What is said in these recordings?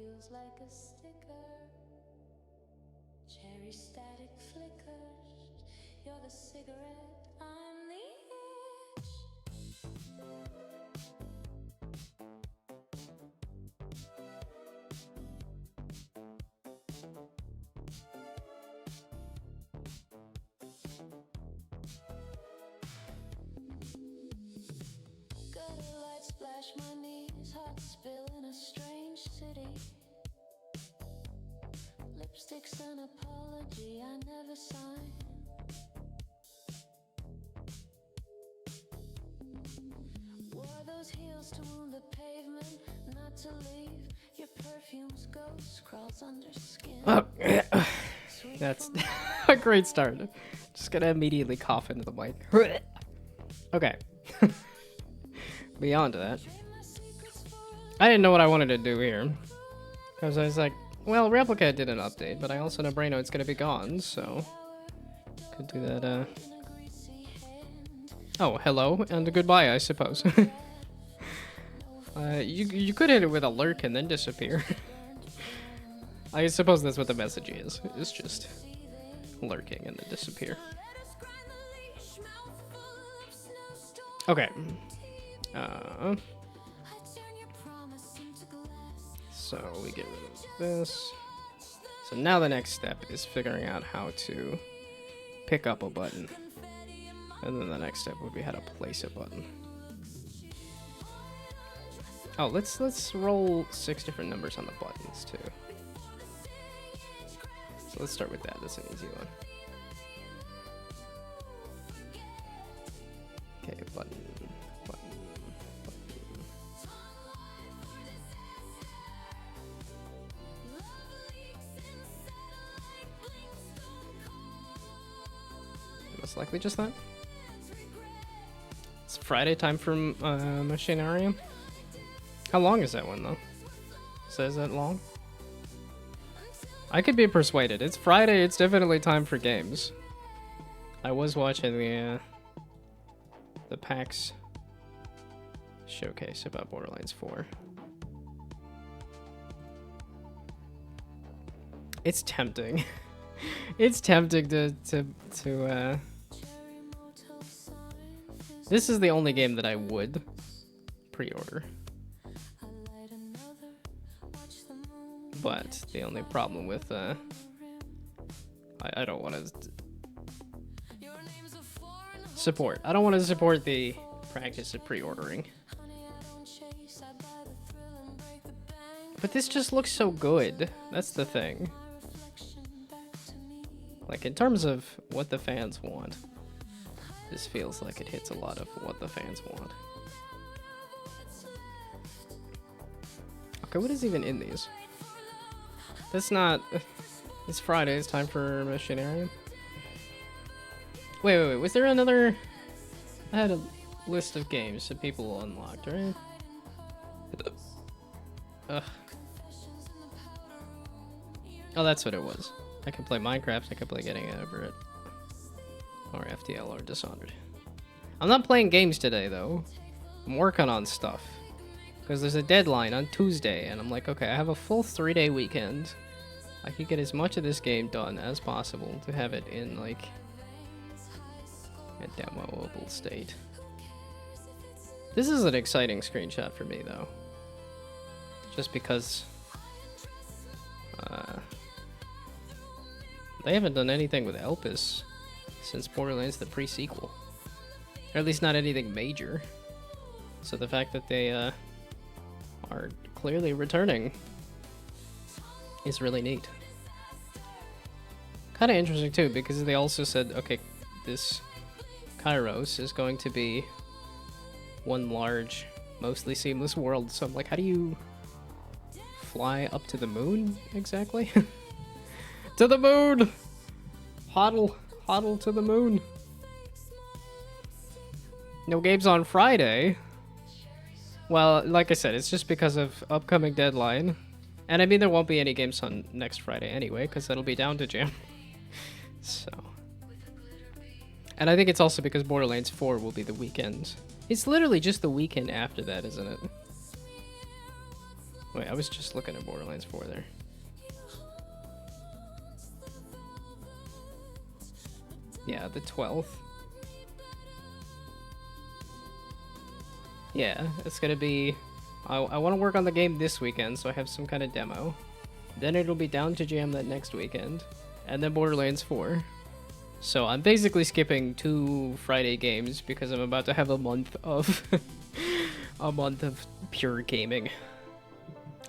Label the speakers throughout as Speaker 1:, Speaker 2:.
Speaker 1: feels like a sticker. Cherry static flickers. You're the cigarette, I'm the itch. Gutter light splash my knees, hot spill in a strange city. Lipstick's an apology I never signed. Wore those heels to wound the pavement, not to leave. Your perfume's ghost crawls under skin.
Speaker 2: Oh, that's a great start. Just gonna immediately cough into the mic. Okay. Beyond that, I didn't know what I wanted to do here. Because I was like, well, Replica did an update, but I also know Braino's gonna be gone, so could do that. Oh, hello and goodbye, I suppose. You could hit it with a lurk and then disappear. I suppose that's what the message is. It's just lurking and then disappear. Okay. So we get rid of this. So now the next step is figuring out how to pick up a button. And then the next step would be how to place a button. Oh, let's roll 6 different numbers on the buttons too. So let's start with that. That's an easy one. Okay, button. Most likely just that. It's Friday time for Machinarium. How long is that one though? Says that long? I could be persuaded. It's Friday, it's definitely time for games. I was watching the PAX showcase about Borderlands 4. It's tempting. It's tempting to This is the only game that I would pre-order. But the only problem with I don't want to support. I don't want to support the practice of pre-ordering. But this just looks so good. That's the thing. Like, in terms of what the fans want, this feels like it hits a lot of what the fans want. Okay, what is even in these? That's not... It's Friday, it's time for Machinarium. Wait, was there another... I had a list of games that people unlocked, right? Ugh. Oh, that's what it was. I can play Minecraft, I can play Getting Over It. Or FTL or Dishonored. I'm not playing games today, though. I'm working on stuff. Because there's a deadline on Tuesday, and I'm like, okay, I have a full 3-day weekend. I could get as much of this game done as possible to have it in, like, a demoable state. This is an exciting screenshot for me, though. Just because... they haven't done anything with Elpis since Borderlands the pre-sequel. Or at least not anything major. So the fact that they are clearly returning is really neat. Kind of interesting too, because they also said, okay, this Kairos is going to be one large, mostly seamless world. So I'm like, how do you fly up to the moon exactly? To the moon! Hodl to the moon. No games on Friday. Well, like I said, it's just because of upcoming deadline. And I mean, there won't be any games on next Friday anyway, because that'll be down to jam. So. And I think it's also because Borderlands 4 will be the weekend. It's literally just the weekend after that, isn't it? Wait, I was just looking at Borderlands 4 there. Yeah, the 12th. Yeah, it's gonna be... I want to work on the game this weekend, so I have some kind of demo. Then it'll be down to jam that next weekend. And then Borderlands 4. So I'm basically skipping 2 Friday games because I'm about to have a month of... a month of pure gaming.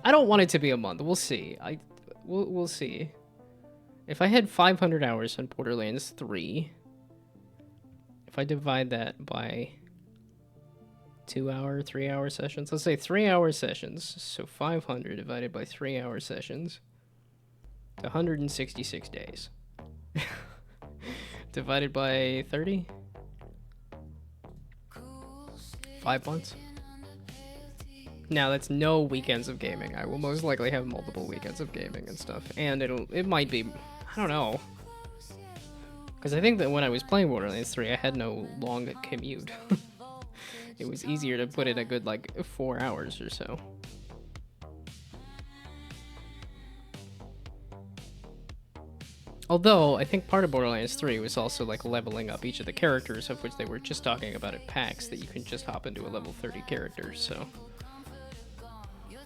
Speaker 2: I don't want it to be a month. We'll see. We'll see. If I had 500 hours on Borderlands 3, if I divide that by 2-hour, 3-hour sessions, let's say 3-hour sessions, so 500 divided by 3-hour sessions, 166 days. Divided by 30? 5 months? Now that's no weekends of gaming. I will most likely have multiple weekends of gaming and stuff. And it might be, I don't know. Because I think that when I was playing Borderlands 3, I had no long commute. It was easier to put in a good, like, 4 hours or so. Although, I think part of Borderlands 3 was also, like, leveling up each of the characters, of which they were just talking about at PAX, that you can just hop into a level 30 character, so...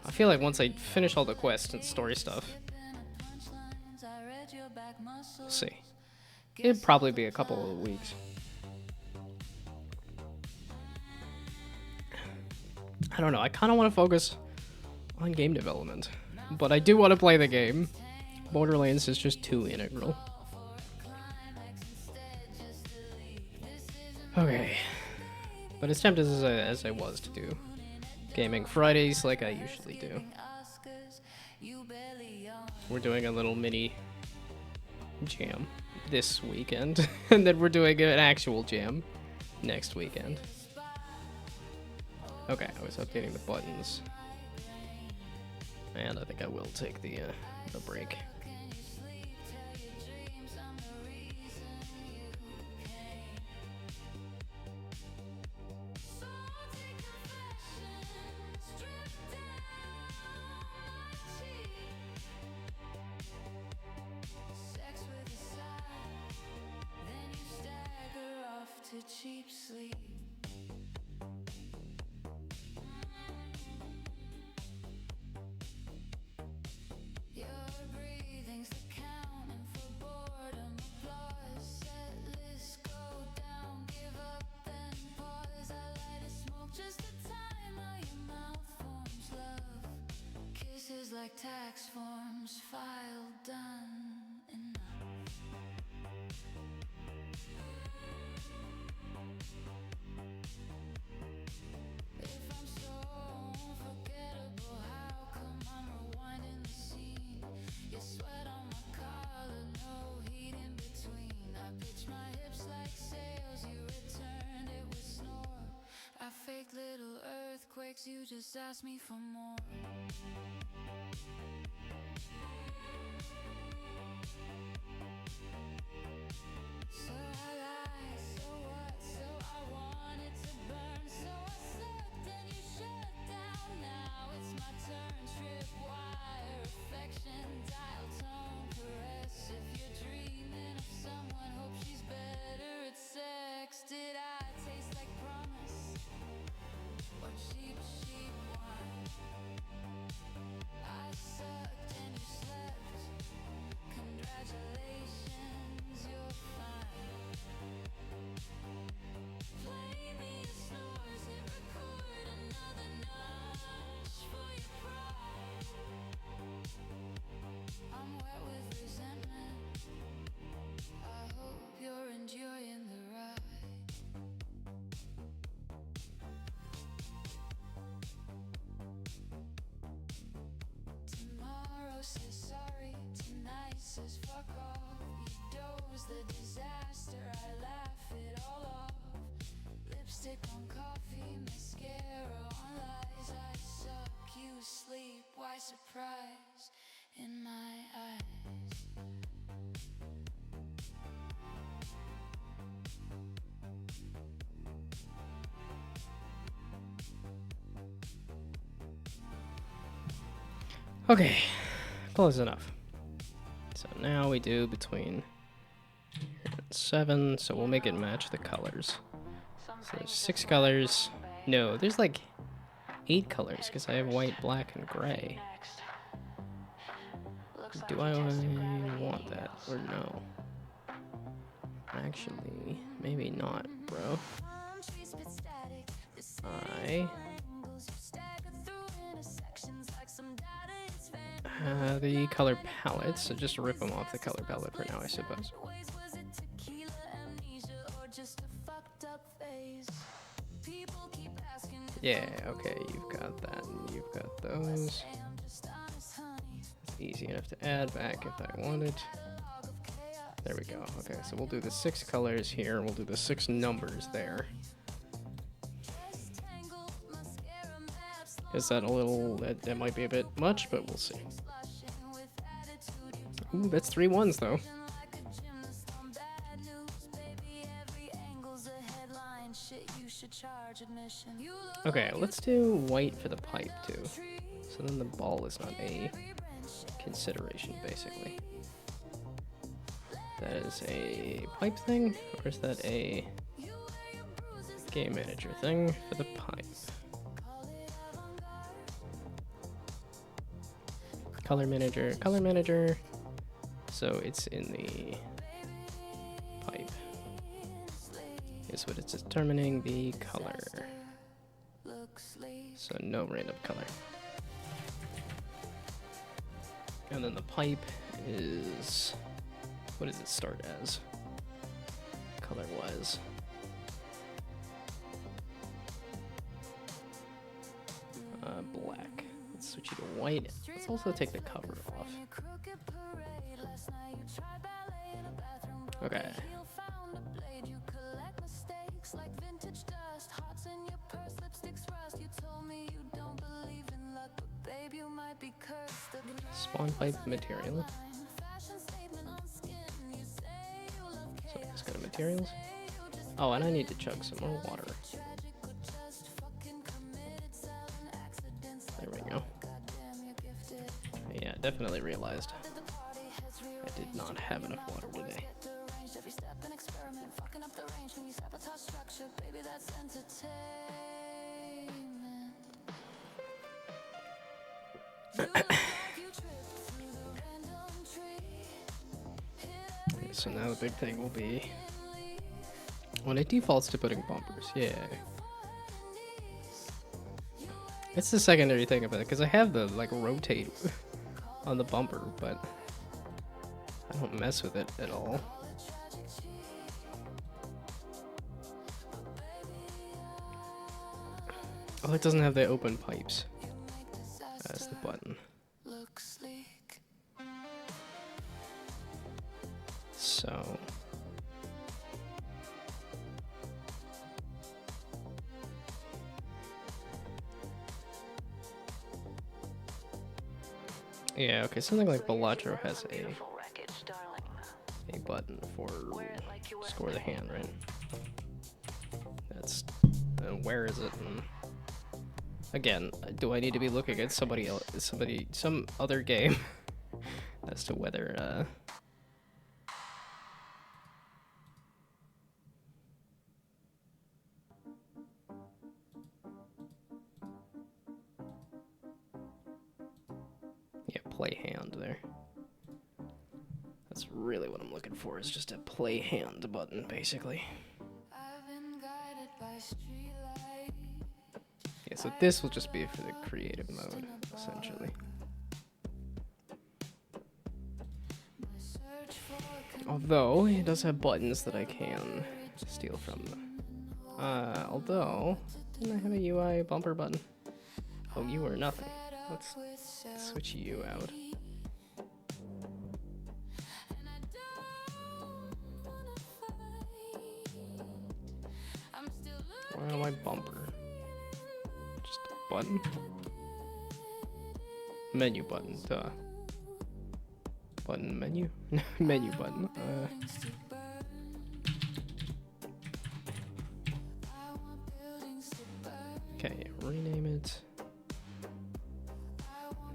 Speaker 2: I feel like once I finish all the quests and story stuff... We'll see. It'd probably be a couple of weeks. I don't know, I kind of want to focus on game development. But I do want to play the game. Borderlands is just too integral. Okay. But as tempted as I was to do gaming Fridays like I usually do. We're doing a little mini jam this weekend. And then we're doing an actual jam next weekend. Okay, I was updating the buttons. And I think I will take the break.
Speaker 1: Cheap sleep. Your breathing's the counting for boredom. Applause. Set list go down. Give up then pause. I light a smoke just the time how your mouth forms love. Kisses like tax forms. File done. Enough. Fake little earthquakes, you just ask me for more. So I lied, so what? So I wanted to burn, so I sucked and you shut down. Now it's my turn, tripwire, affection, dial tone, caress. If you're dreaming of someone, hope she's better at sex. Did I taste like promise? Or cheap wine? I sucked and you slept. Congratulations, you're fine. Play me a snores, hit record another notch for your pride. I'm wet with resentment. I hope you're enjoying the ride. Tomorrow says sorry, tonight says fuck off. You doze the disaster, I laugh it all off. Lipstick on coffee, mascara on lies. I suck, you sleep, why surprise in my eyes?
Speaker 2: Okay, close enough. So now we do between 7, so we'll make it match the colors. So there's 6 colors. No, there's like 8 colors because I have white, black, and gray. Do I want that or no? Actually, maybe not, bro. The color palette, so just rip them off the color palette for now, I suppose. Yeah, okay, you've got that, and you've got those. It's easy enough to add back if I wanted. There we go. Okay, so we'll do the 6 colors here, we'll do the 6 numbers there. Is that a little, that might be a bit much, but we'll see. Ooh, that's 3 ones though. Okay, let's do white for the pipe too. So then the ball is not a consideration, basically. That is a pipe thing, or is that a game manager thing for the pipe? Color manager. So it's in the pipe. Is what it's determining the color. So no random color. And then the pipe is, what does it start as? Color-wise. Black. Let's switch it to white. Let's also take the cover off. Okay. Spawn pipe material. So let's go to materials. Oh, and I need to chug some more water. There we go. Yeah, definitely realized I did not have enough water today. Okay, so now the big thing will be when it defaults to putting bumpers. Yeah. It's the secondary thing about it, because I have the like rotate on the bumper, but I don't mess with it at all. Oh, it doesn't have the open pipes as the button. So yeah, okay, something like Balatro has a button for score the hand, right? That's where is it? And again, do I need to be looking at somebody else, some other game as to whether yeah, play hand there. That's really what I'm looking for, is just a play hand button, basically. Yeah, so this will just be for the creative mode, essentially. Although, it does have buttons that I can steal from them. Although, didn't I have a UI bumper button? Oh, you are nothing. Let's switch you out. Where my bumper? Just a button? Menu button, duh. Button menu? Menu button. Okay, rename it.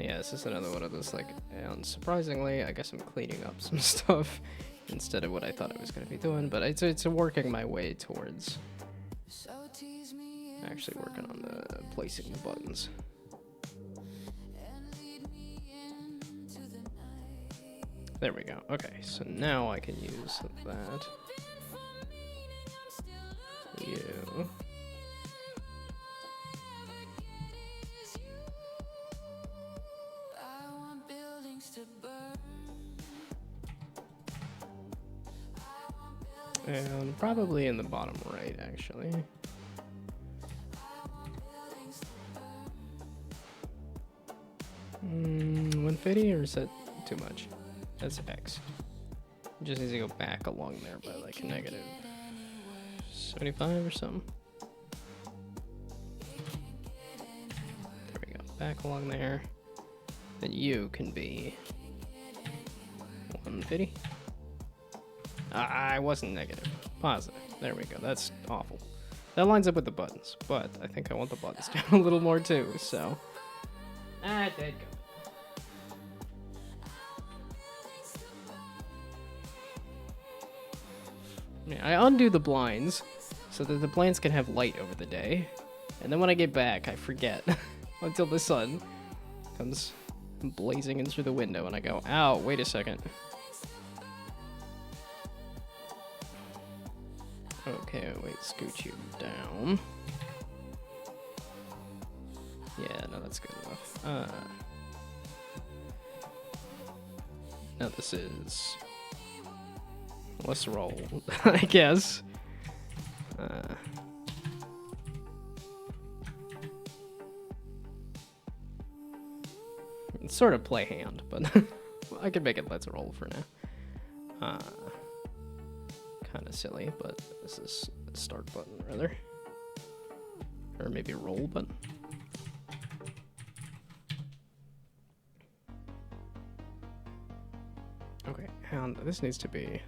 Speaker 2: Yeah, this is another one of those, like, unsurprisingly, I guess I'm cleaning up some stuff instead of what I thought I was going to be doing, but it's working my way towards actually working on the placing the buttons. There we go. Okay, so now I can use that. You. And probably in the bottom right, actually. 150, or is that too much? That's X. It just needs to go back along there by like negative 75 or something. There we go. Back along there. Then you can be 150. I wasn't negative. Positive. There we go. That's awful. That lines up with the buttons, but I think I want the buttons down a little more too, so. Ah, there you go. Yeah, I undo the blinds so that the blinds can have light over the day. And then when I get back, I forget until the sun comes blazing in through the window and I go, ow, wait a second. Okay, wait, scoot you down. Yeah, no, that's good enough. Now this is... Let's roll, I guess. It's sort of play hand, but I can make it let's roll for now. Kind of silly, but this is a start button, rather. Or maybe a roll button. Okay, and this needs to be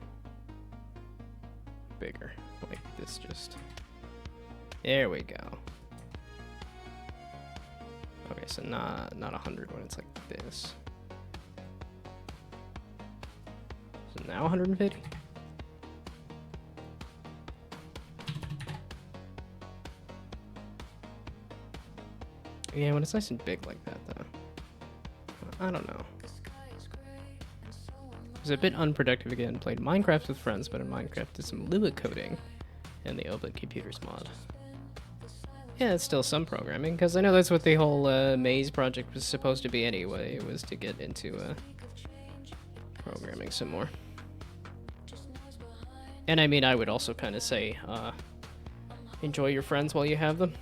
Speaker 2: bigger, like this just. There we go. Okay, so not 100 when it's like this. So now 150. Yeah, when it's nice and big like that, though. I don't know. It was a bit unproductive again. Played Minecraft with friends, but in Minecraft did some Lua coding in the Open Computers mod. Yeah, it's still some programming, because I know that's what the whole Maze project was supposed to be anyway. It was to get into programming some more. And I mean, I would also kind of say, enjoy your friends while you have them.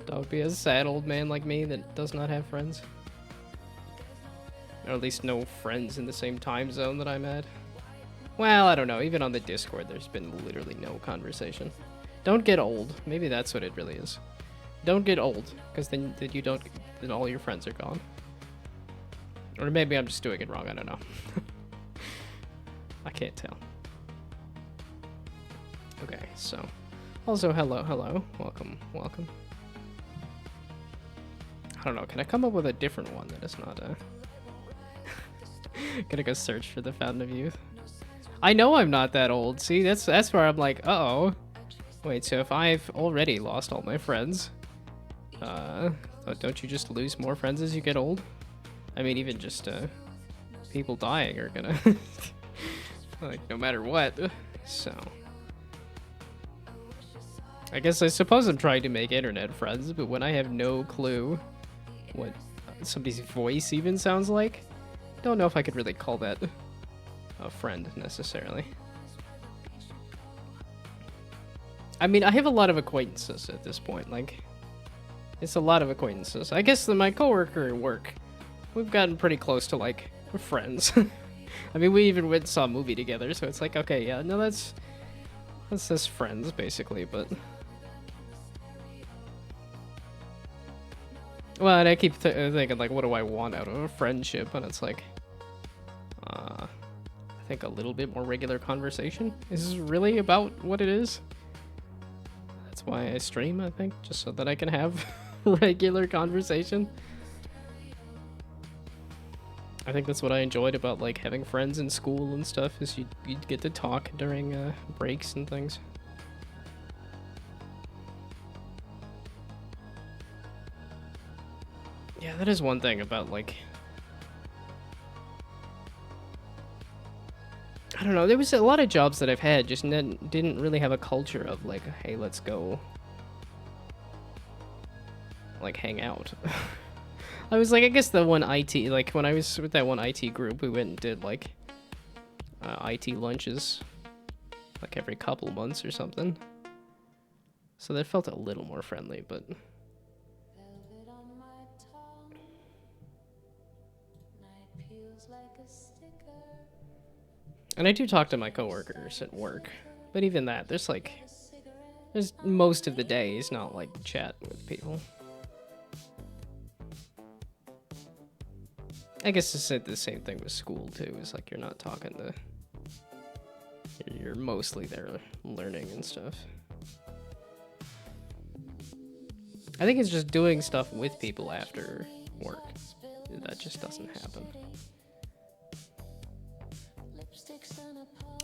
Speaker 2: Don't be a sad old man like me that does not have friends. Or at least no friends in the same time zone that I'm at. Well, I don't know. Even on the Discord, there's been literally no conversation. Don't get old. Maybe that's what it really is. Don't get old, because then all your friends are gone. Or maybe I'm just doing it wrong. I don't know. I can't tell. Okay, so. Also, hello. Welcome. I don't know. Can I come up with a different one that is not Gonna go search for the Fountain of Youth. I know I'm not that old. See, that's where I'm like, uh-oh. Wait, so if I've already lost all my friends, don't you just lose more friends as you get old? I mean, even just people dying are gonna, like, no matter what. So, I suppose I'm trying to make internet friends, but when I have no clue what somebody's voice even sounds like, don't know if I could really call that a friend necessarily. I mean, I have a lot of acquaintances at this point. Like, it's a lot of acquaintances. I guess my coworker at work, we've gotten pretty close to like friends. I mean, we even went and saw a movie together, so it's like, okay, yeah, no, that's just friends basically. But well, and I keep thinking like, what do I want out of a friendship? And it's like, I think a little bit more regular conversation is really about what it is. That's why I stream, I think, just so that I can have regular conversation. I think that's what I enjoyed about like having friends in school and stuff, is you'd get to talk during breaks and things. Yeah, that is one thing about like, I don't know, there was a lot of jobs that I've had just didn't really have a culture of like, hey, let's go like hang out. I was like, I guess the one IT, like when I was with that one IT group, we went and did like IT lunches like every couple months or something. So that felt a little more friendly, but
Speaker 1: Velvet on my tongue. Night peels like a sticker.
Speaker 2: and I do talk to my coworkers at work, but even that, there's most of the day is not like chat with people. I guess it's the same thing with school too. It's like you're not talking to. You're mostly there learning and stuff. I think it's just doing stuff with people after work. That just doesn't happen.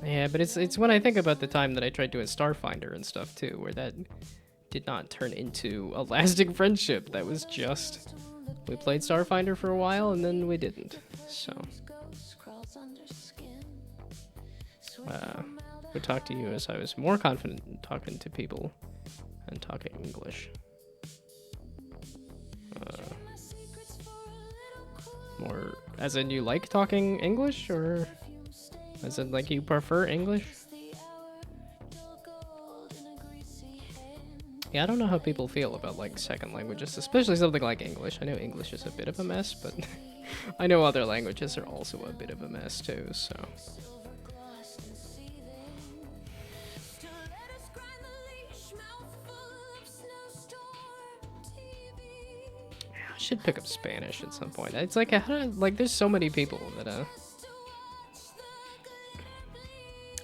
Speaker 2: Yeah, but it's when I think about the time that I tried doing Starfinder and stuff too, where that did not turn into a lasting friendship. That was just, we played Starfinder for a while and then we didn't. So would talk to you as I was more confident in talking to people and talking English. More as in you like talking English, or as in like you prefer English? Yeah, I don't know how people feel about like second languages, especially something like English. I know English is a bit of a mess, but I know other languages are also a bit of a mess too, so. I should pick up Spanish at some point. It's like, there's so many people that,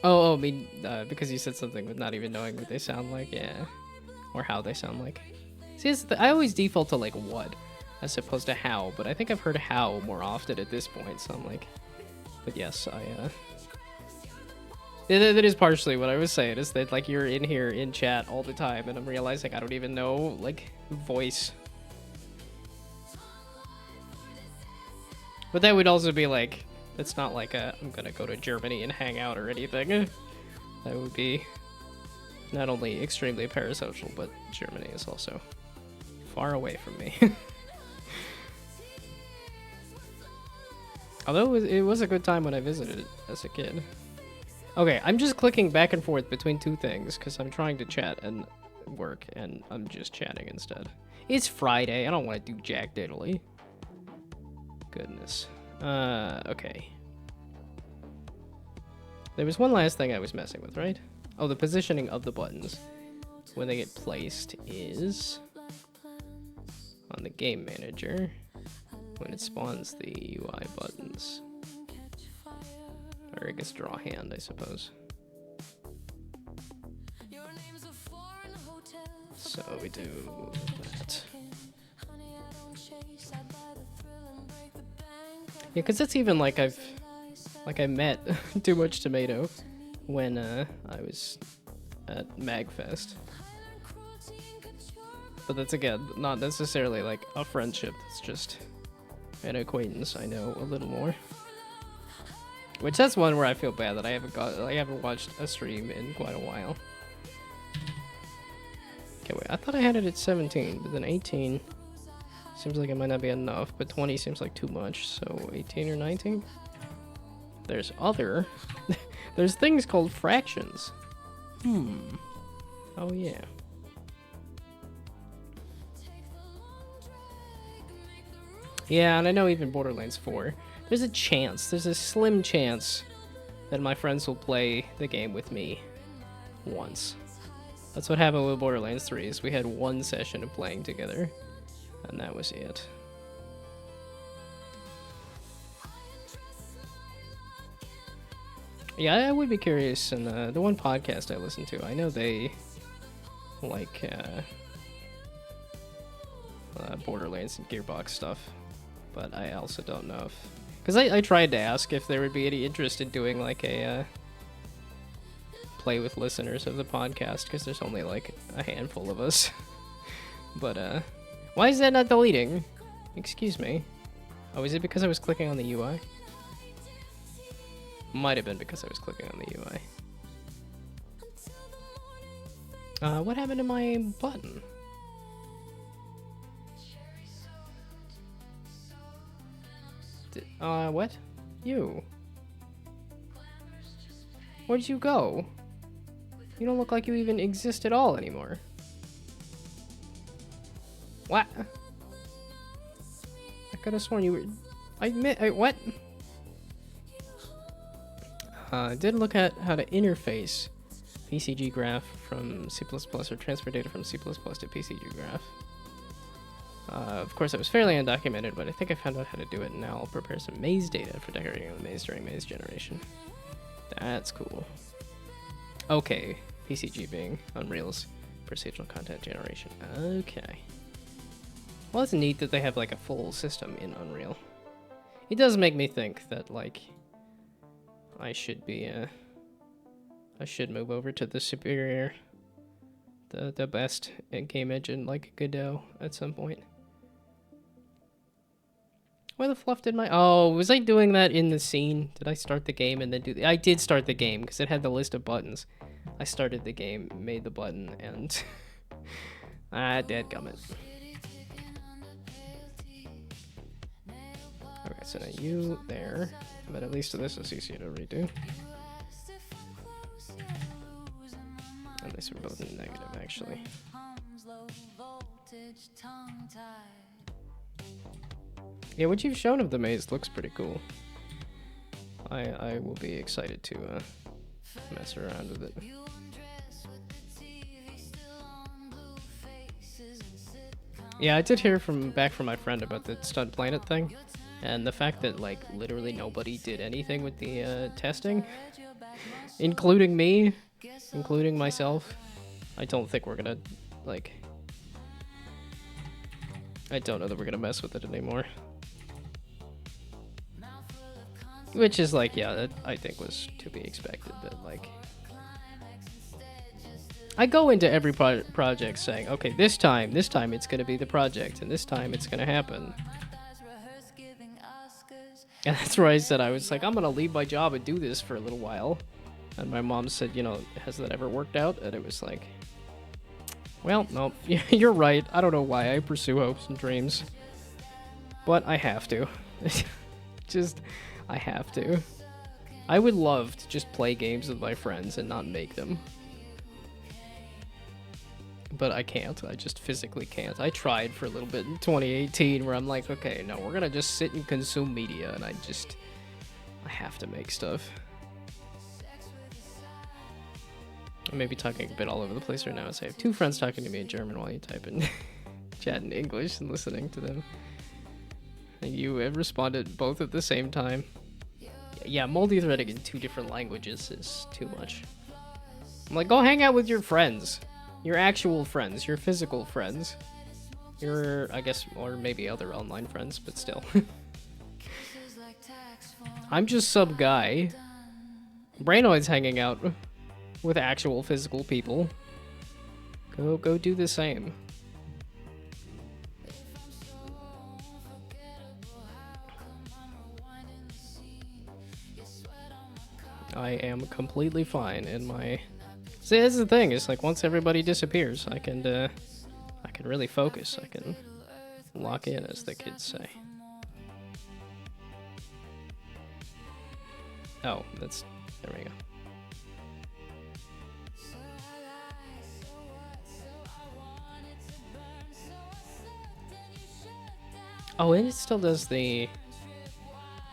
Speaker 2: Oh, I mean, because you said something with not even knowing what they sound like, yeah. Or how they sound like. See, I always default to, like, what, as opposed to how, but I think I've heard how more often at this point, so I'm like... But yes, that is partially what I was saying, is that, like, you're in here in chat all the time, and I'm realizing I don't even know, like, voice. But that would also be, like... It's not like I'm gonna go to Germany and hang out or anything. That would be not only extremely parasocial, but Germany is also far away from me. Although it was a good time when I visited it as a kid. Okay, I'm just clicking back and forth between two things because I'm trying to chat and work, and I'm just chatting instead. It's Friday. I don't want to do jack diddly. Goodness. Okay. There was one last thing I was messing with, right? Oh, the positioning of the buttons when they get placed is on the game manager when it spawns the UI buttons. Or I guess draw hand, I suppose. So we do that. Yeah, because that's even like I met Too Much Tomato when I was at MagFest. But that's again not necessarily like a friendship, it's just an acquaintance I know a little more. Which that's one where I feel bad that I haven't watched a stream in quite a while. Okay, wait, I thought I had it at 17, but then 18 seems like it might not be enough, but 20 seems like too much, so 18 or 19? There's other. There's things called fractions. Oh, yeah. Yeah, and I know even Borderlands 4. There's a slim chance that my friends will play the game with me once. That's what happened with Borderlands 3, is we had one session of playing together, and that was it. Yeah, I would be curious, and the one podcast I listen to, I know they like Borderlands and Gearbox stuff, but I also don't know if... Because I tried to ask if there would be any interest in doing like a play with listeners of the podcast, because there's only like a handful of us. But why is that not deleting? Excuse me. Oh, is it because I was clicking on the UI? Might have been because I was clicking on the UI. What happened to my button? What? You? Where'd you go? You don't look like you even exist at all anymore. What? I could have sworn you were... what? Did look at how to interface PCG graph from C++ or transfer data from C++ to PCG graph. Of course, it was fairly undocumented, but I think I found out how to do it, and now I'll prepare some maze data for decorating the maze during maze generation. That's cool. Okay, PCG being Unreal's procedural content generation. Okay. Well, it's neat that they have like a full system in Unreal. It does make me think that like I should be I should move over to the superior, the best game engine like Godot at some point. Where the fluff did my... Oh, was I doing that in the scene? Did I start the game and then do... I did start the game because it had the list of buttons. I started the game, made the button, and... dadgummit. Okay, so now you there. But at least this is easier to redo. At least we're both negative, actually. Yeah, what you've shown of the maze looks pretty cool. I will be excited to mess around with it. Yeah, I did hear back from my friend about the Stud Planet thing, and the fact that like literally nobody did anything with the testing, including me, including myself. I don't think we're gonna like. I don't know that we're gonna mess with it anymore. Which is like, yeah, that I think was to be expected, that like... I go into every project saying, okay, this time it's gonna be the project, and this time it's gonna happen. And that's where I said, I was like, I'm gonna leave my job and do this for a little while. And my mom said, you know, has that ever worked out? And it was like, well, no, you're right. I don't know why I pursue hopes and dreams. But I have to. Just... I have to. I would love to just play games with my friends and not make them. But I can't. I just physically can't. I tried for a little bit in 2018 where I'm like, okay, no, we're gonna just sit and consume media, and I have to make stuff. I may be talking a bit all over the place right now, as I have two friends talking to me in German while you type in chat in English and listening to them. And you have responded both at the same time. Yeah, multi-threading in two different languages is too much. I'm like, go hang out with your friends. Your actual friends. Your physical friends. Your, I guess, or maybe other online friends, but still. I'm just some guy. Brainoid's hanging out with actual physical people. Go do the same. I am completely fine in my... See, that's the thing, it's like once everybody disappears, I can really focus. I can lock in, as the kids say. Oh, that's... there we go. Oh, and it still does the...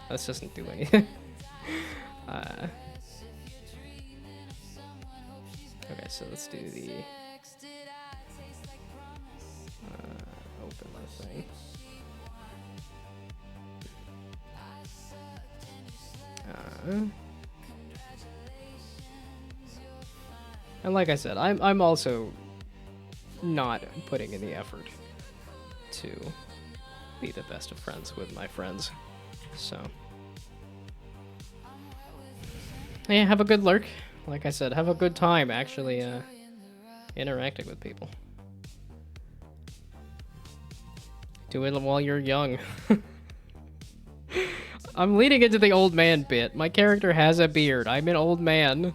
Speaker 2: This doesn't do anything. Okay, so let's do the open the thing. And like I said, I'm also not putting in the effort to be the best of friends with my friends, so Yeah, have a good lurk. Like I said, have a good time actually interacting with people. Do it while you're young. I'm leading into the old man bit. My character has a beard. I'm an old man.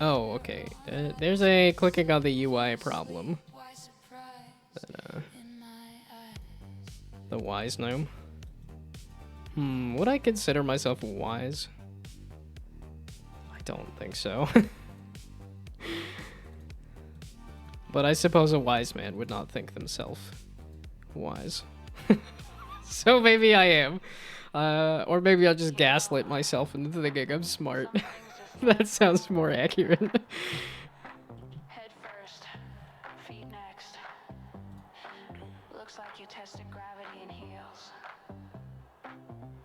Speaker 2: Oh, okay. There's a clicking on the UI problem. That, the wise gnome. Would I consider myself wise? I don't think so. But I suppose a wise man would not think themselves wise. So maybe I am. Or maybe I'll just gaslit myself into thinking I'm smart. That sounds more accurate.
Speaker 1: Head first, feet next. Looks like you tested gravity in heels.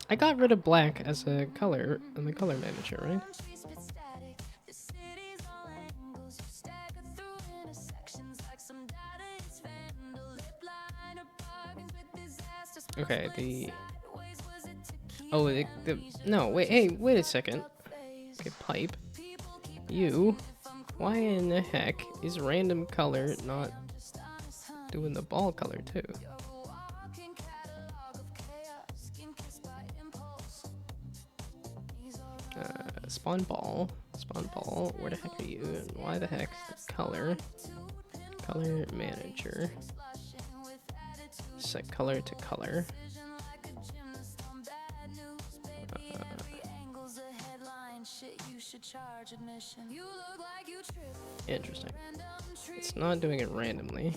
Speaker 2: I got rid of black as a color in the color manager, right? Okay, no, wait, hey, wait a second. Okay, pipe. You, why in the heck is random color not doing the ball color too? Spawn ball, where the heck are you? And why the heck is the color manager, set color to color. Interesting. It's not doing it randomly.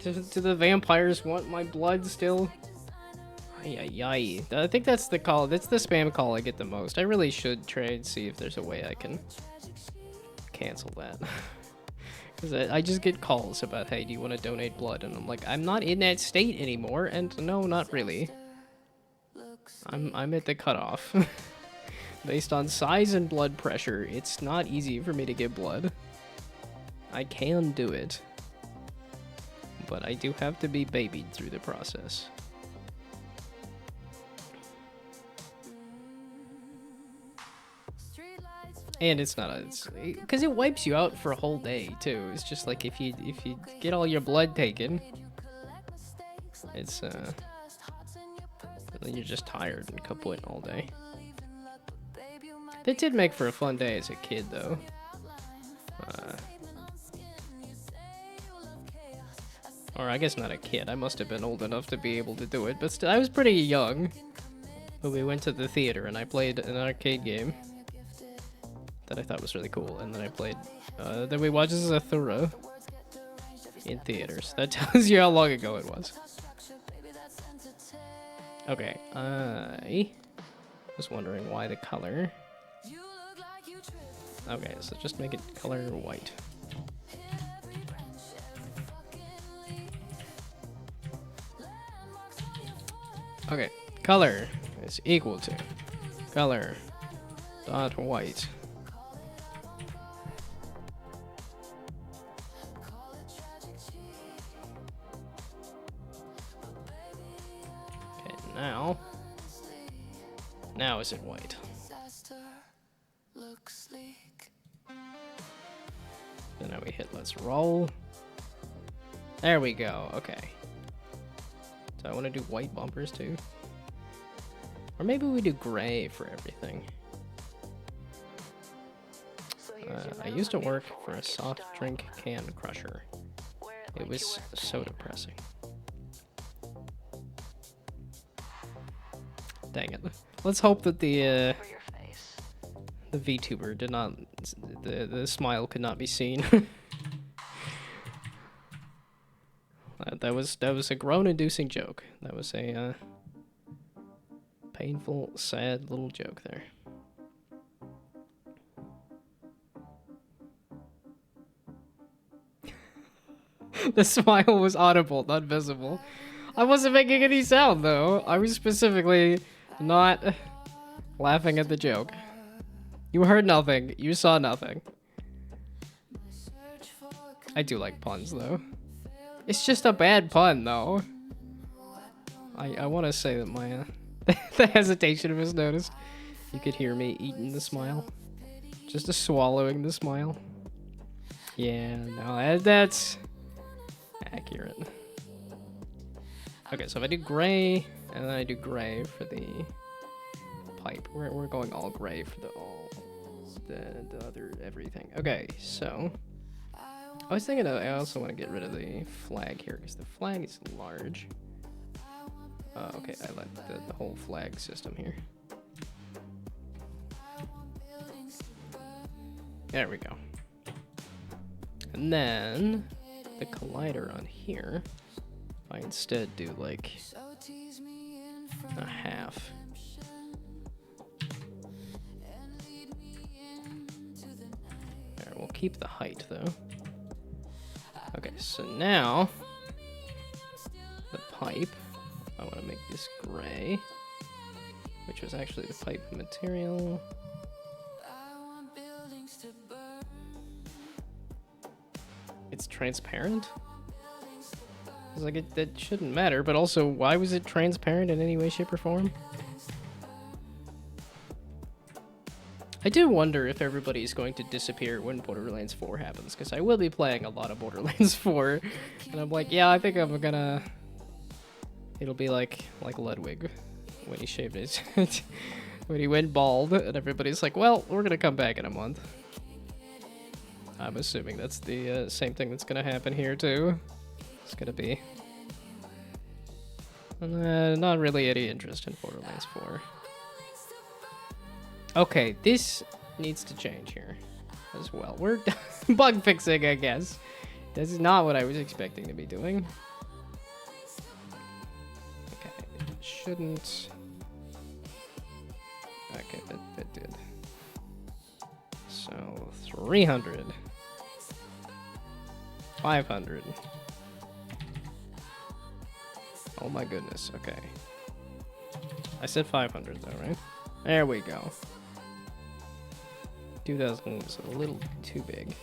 Speaker 2: Do the vampires want my blood still? Ay. I think that's the call. That's the spam call I get the most. I really should try and see if there's a way I can cancel that. Because I just get calls about, hey, do you want to donate blood? And I'm like, I'm not in that state anymore. And no, not really. I'm at the cutoff. Based on size and blood pressure, it's not easy for me to give blood. I can do it. But I do have to be babied through the process. And it's not because it wipes you out for a whole day too. It's just like if you get all your blood taken, it's you're just tired and kaput all day. That did make for a fun day as a kid though. Or I guess not a kid. I must have been old enough to be able to do it, but still, I was pretty young. But we went to the theater and I played an arcade game that I thought was really cool, and then I played. Then we watched Zathura in theaters. That tells you how long ago it was. Okay, I was wondering why the color. Okay, so just make it color white. Okay, color is equal to color dot white. Okay, now is it white? So now we hit let's roll. There we go. Okay. So I want to do white bumpers too. Or maybe we do gray for everything. I used to work for a soft drink can crusher. It was so depressing. Dang it. Let's hope that the Vtuber did not, the smile could not be seen. That was a groan-inducing joke. That was a painful, sad little joke there. The smile was audible, not visible. I wasn't making any sound though. I was specifically not laughing at the joke. You heard nothing. You saw nothing. I do like puns though. It's just a bad pun though. I want to say that my the hesitation was noticed. You could hear me eating the smile. Just a swallowing the smile. Yeah, no, that's accurate. Okay, so if I do gray, and then I do gray for the pipe. We're going all gray for the other everything. Okay, so I was thinking I also want to get rid of the flag here because the flag is large. Okay, I like the whole flag system here. There we go. And then the collider on here, I instead do like a half. There, we'll keep the height though. Okay, so now the pipe, I want to make this gray, which was actually the pipe material. It's transparent? It's like that shouldn't matter, but also why was it transparent in any way, shape, or form? I do wonder if everybody's going to disappear when Borderlands 4 happens, because I will be playing a lot of Borderlands 4, and I'm like, yeah, I think I'm gonna... It'll be like Ludwig when he shaved his... when he went bald, and everybody's like, well, we're gonna come back in a month. I'm assuming that's the same thing that's gonna happen here too. It's gonna be not really any interest in Borderlands 4. Okay, this needs to change here as well. We're bug fixing, I guess. This is not what I was expecting to be doing. Okay, it shouldn't. Okay, that did. So 300. 500. Oh my goodness, okay. I said 500 though, right? There we go. 2000 is a little too big.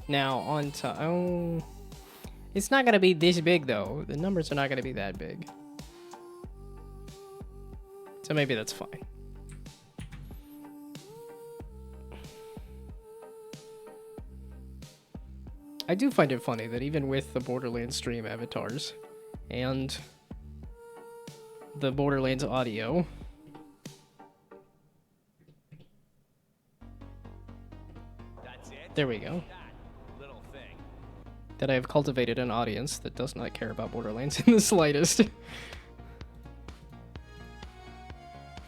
Speaker 2: Now on top, oh, it's not gonna be this big though. The numbers are not gonna be that big. So maybe that's fine. I do find it funny that even with the Borderlands stream avatars and the Borderlands audio, there we go, that I have cultivated an audience that does not care about Borderlands in the slightest.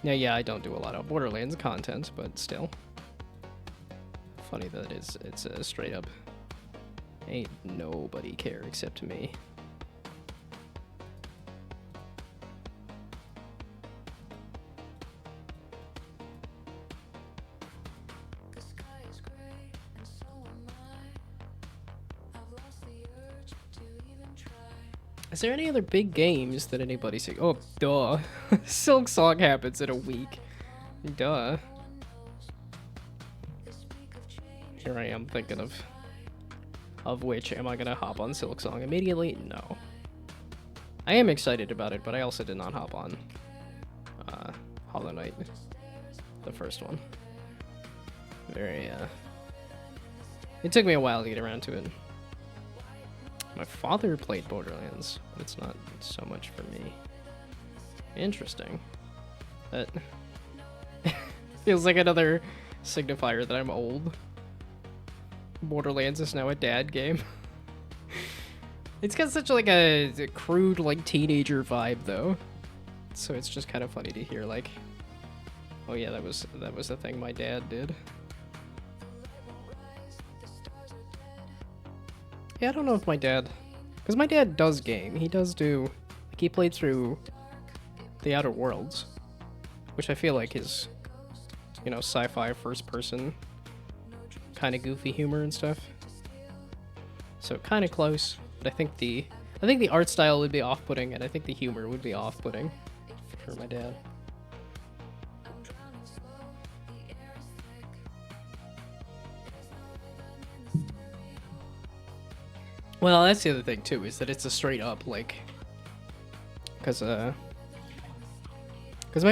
Speaker 2: Now, yeah, I don't do a lot of Borderlands content, but still. Funny that it's a straight up, ain't nobody care except me. Is there any other big games that anybody's saying? Oh, duh. Silk Song happens in a week. Duh. Here I am thinking of which. Am I gonna hop on Silk Song immediately? No. I am excited about it, but I also did not hop on Hollow Knight, the first one. It took me a while to get around to it. My father played Borderlands, but it's not so much for me. Interesting. That feels like another signifier that I'm old. Borderlands is now a dad game. It's got such like a crude like teenager vibe though. So it's just kind of funny to hear like, oh yeah, that was the thing my dad did. Yeah, I don't know if my dad... Because my dad does game. He does do... Like, he played through The Outer Worlds, which I feel like is, you know, sci-fi first-person kind of goofy humor and stuff. So kind of close, but I think the art style would be off-putting, and I think the humor would be off-putting for my dad. Well, that's the other thing too, is that it's a straight up like, because my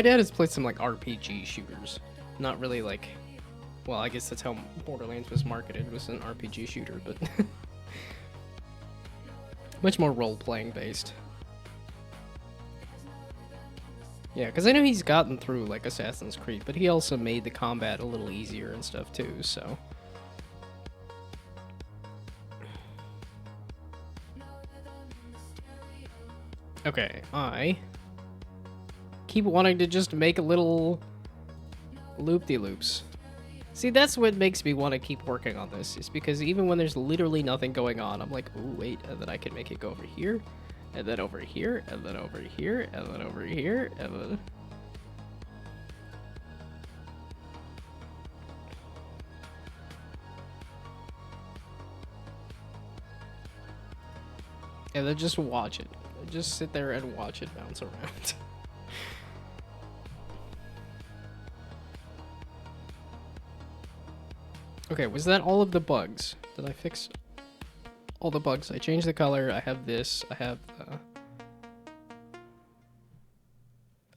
Speaker 2: dad has played some like RPG shooters, not really like, well, I guess that's how Borderlands was marketed, was an RPG shooter, but much more role playing based. Yeah, because I know he's gotten through like Assassin's Creed, but he also made the combat a little easier and stuff too, so. Okay, I keep wanting to just make a little loop-de-loops. See, that's what makes me want to keep working on this, is because even when there's literally nothing going on, I'm like, oh wait, and then I can make it go over here, and then over here, and then over here, and then over here, and then... And then just watch it. Just sit there and watch it bounce around. Okay, was that all of the bugs? Did I fix all the bugs? I changed the color, I have this, I have the...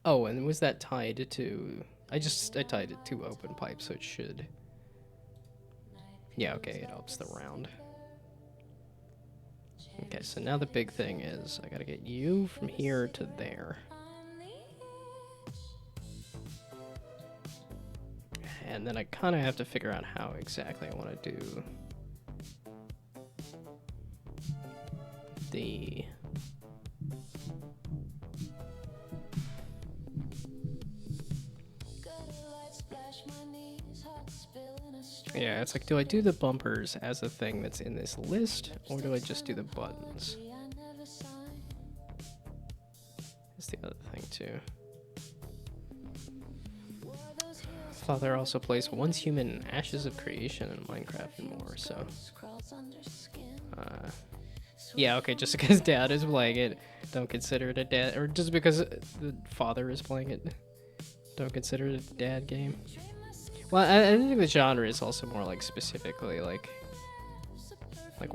Speaker 2: Oh, and was that tied to... I tied it to open pipe, so it should... Yeah, okay, it helps the round. Okay, so now the big thing is I gotta get you from here to there. And then I kind of have to figure out how exactly I want to do the... Yeah, it's like, do I do the bumpers as a thing that's in this list, or do I just do the buttons? That's the other thing, too. Father also plays Once Human, Ashes of Creation, and Minecraft and more, so... yeah, okay, just because Dad is playing it, don't consider it a dad... Or just because the father is playing it, don't consider it a dad game. Well, I think the genre is also more like specifically like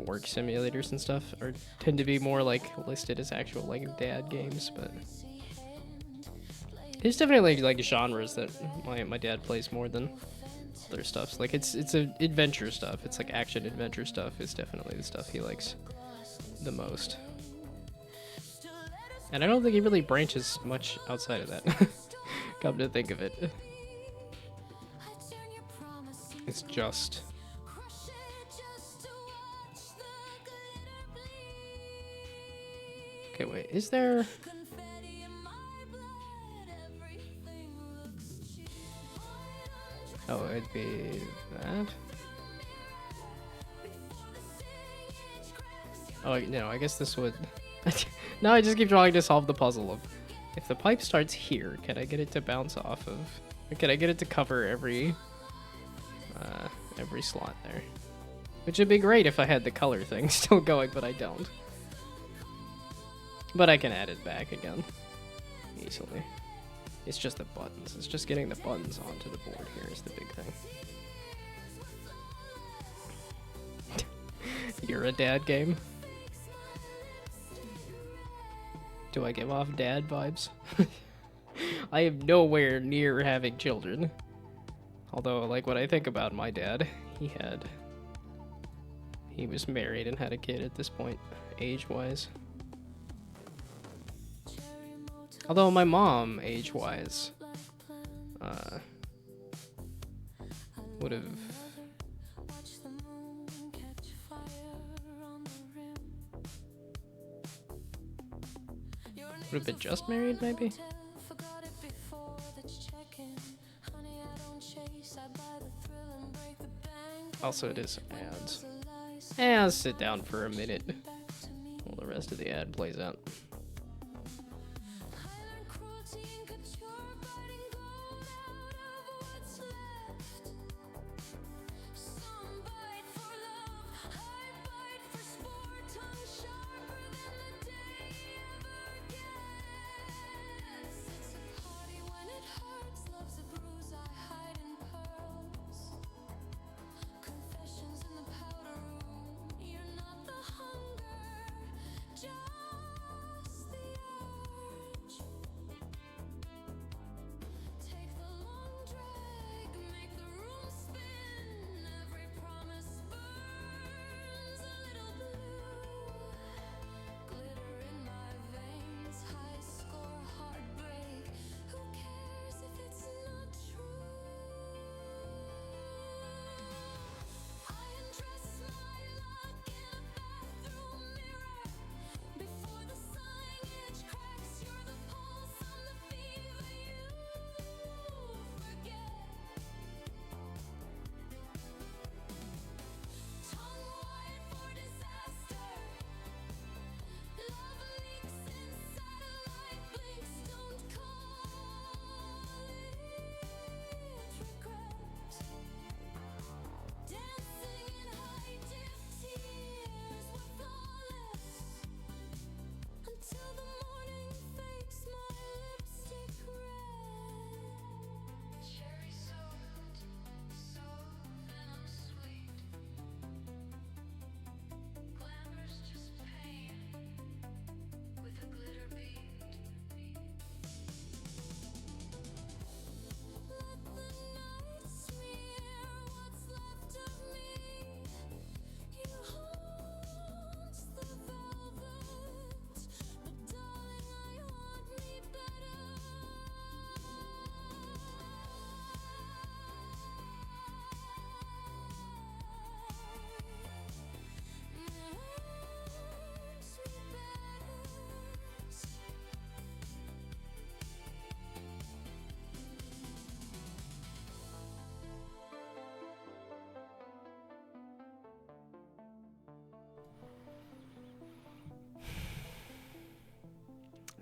Speaker 2: work simulators and stuff are tend to be more like listed as actual like dad games, but there's definitely like genres that my dad plays more than other stuff. Like it's a adventure stuff. It's like action adventure stuff is definitely the stuff he likes the most. And I don't think he really branches much outside of that. Come to think of it. It's just... Okay, wait, is there... Oh, it'd be that? Oh, no, I guess this would... No, I just keep trying to solve the puzzle of... If the pipe starts here, can I get it to bounce off of... Or can I get it to cover every slot there? Which would be great if I had the color thing still going, but I don't. But I can add it back again easily. It's just the buttons. It's just getting the buttons onto the board here is the big thing. You're a dad game? Do I give off dad vibes? I am nowhere near having children. Although, like, when I think about my dad, he was married and had a kid at this point, age-wise. Although my mom, age-wise, would have been just married, maybe? Also, it is ads. I'll sit down for a minute while the rest of the ad plays out.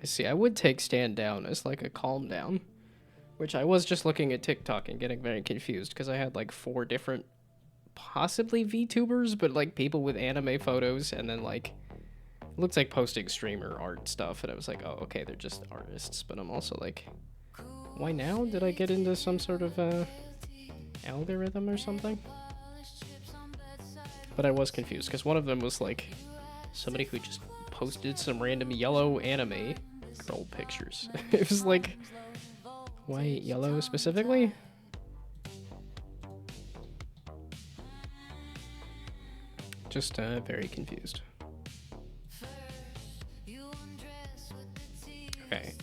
Speaker 2: See, I would take stand down as like a calm down, which I was just looking at TikTok and getting very confused because I had like 4 different possibly VTubers, but like people with anime photos, and then like it looks like posting streamer art stuff, and I was like, oh, okay, they're just artists. But I'm also like, why now? Did I get into some sort of algorithm or something? But I was confused because one of them was like somebody who just posted some random yellow anime girl pictures. It was like, why yellow specifically? Just very confused. Okay,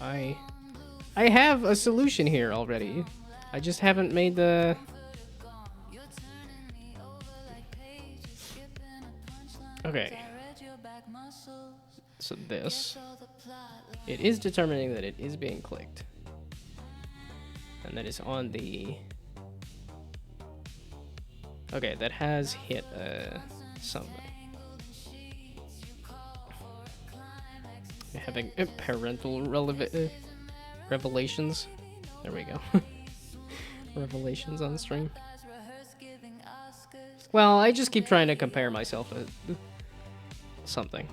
Speaker 2: I have a solution here already. I just haven't made the... Okay. So this, it is determining that it is being clicked. And that is on the... Okay, that has hit something. Having parental revelations. There we go. Revelations on stream. Well, I just keep trying to compare myself to something.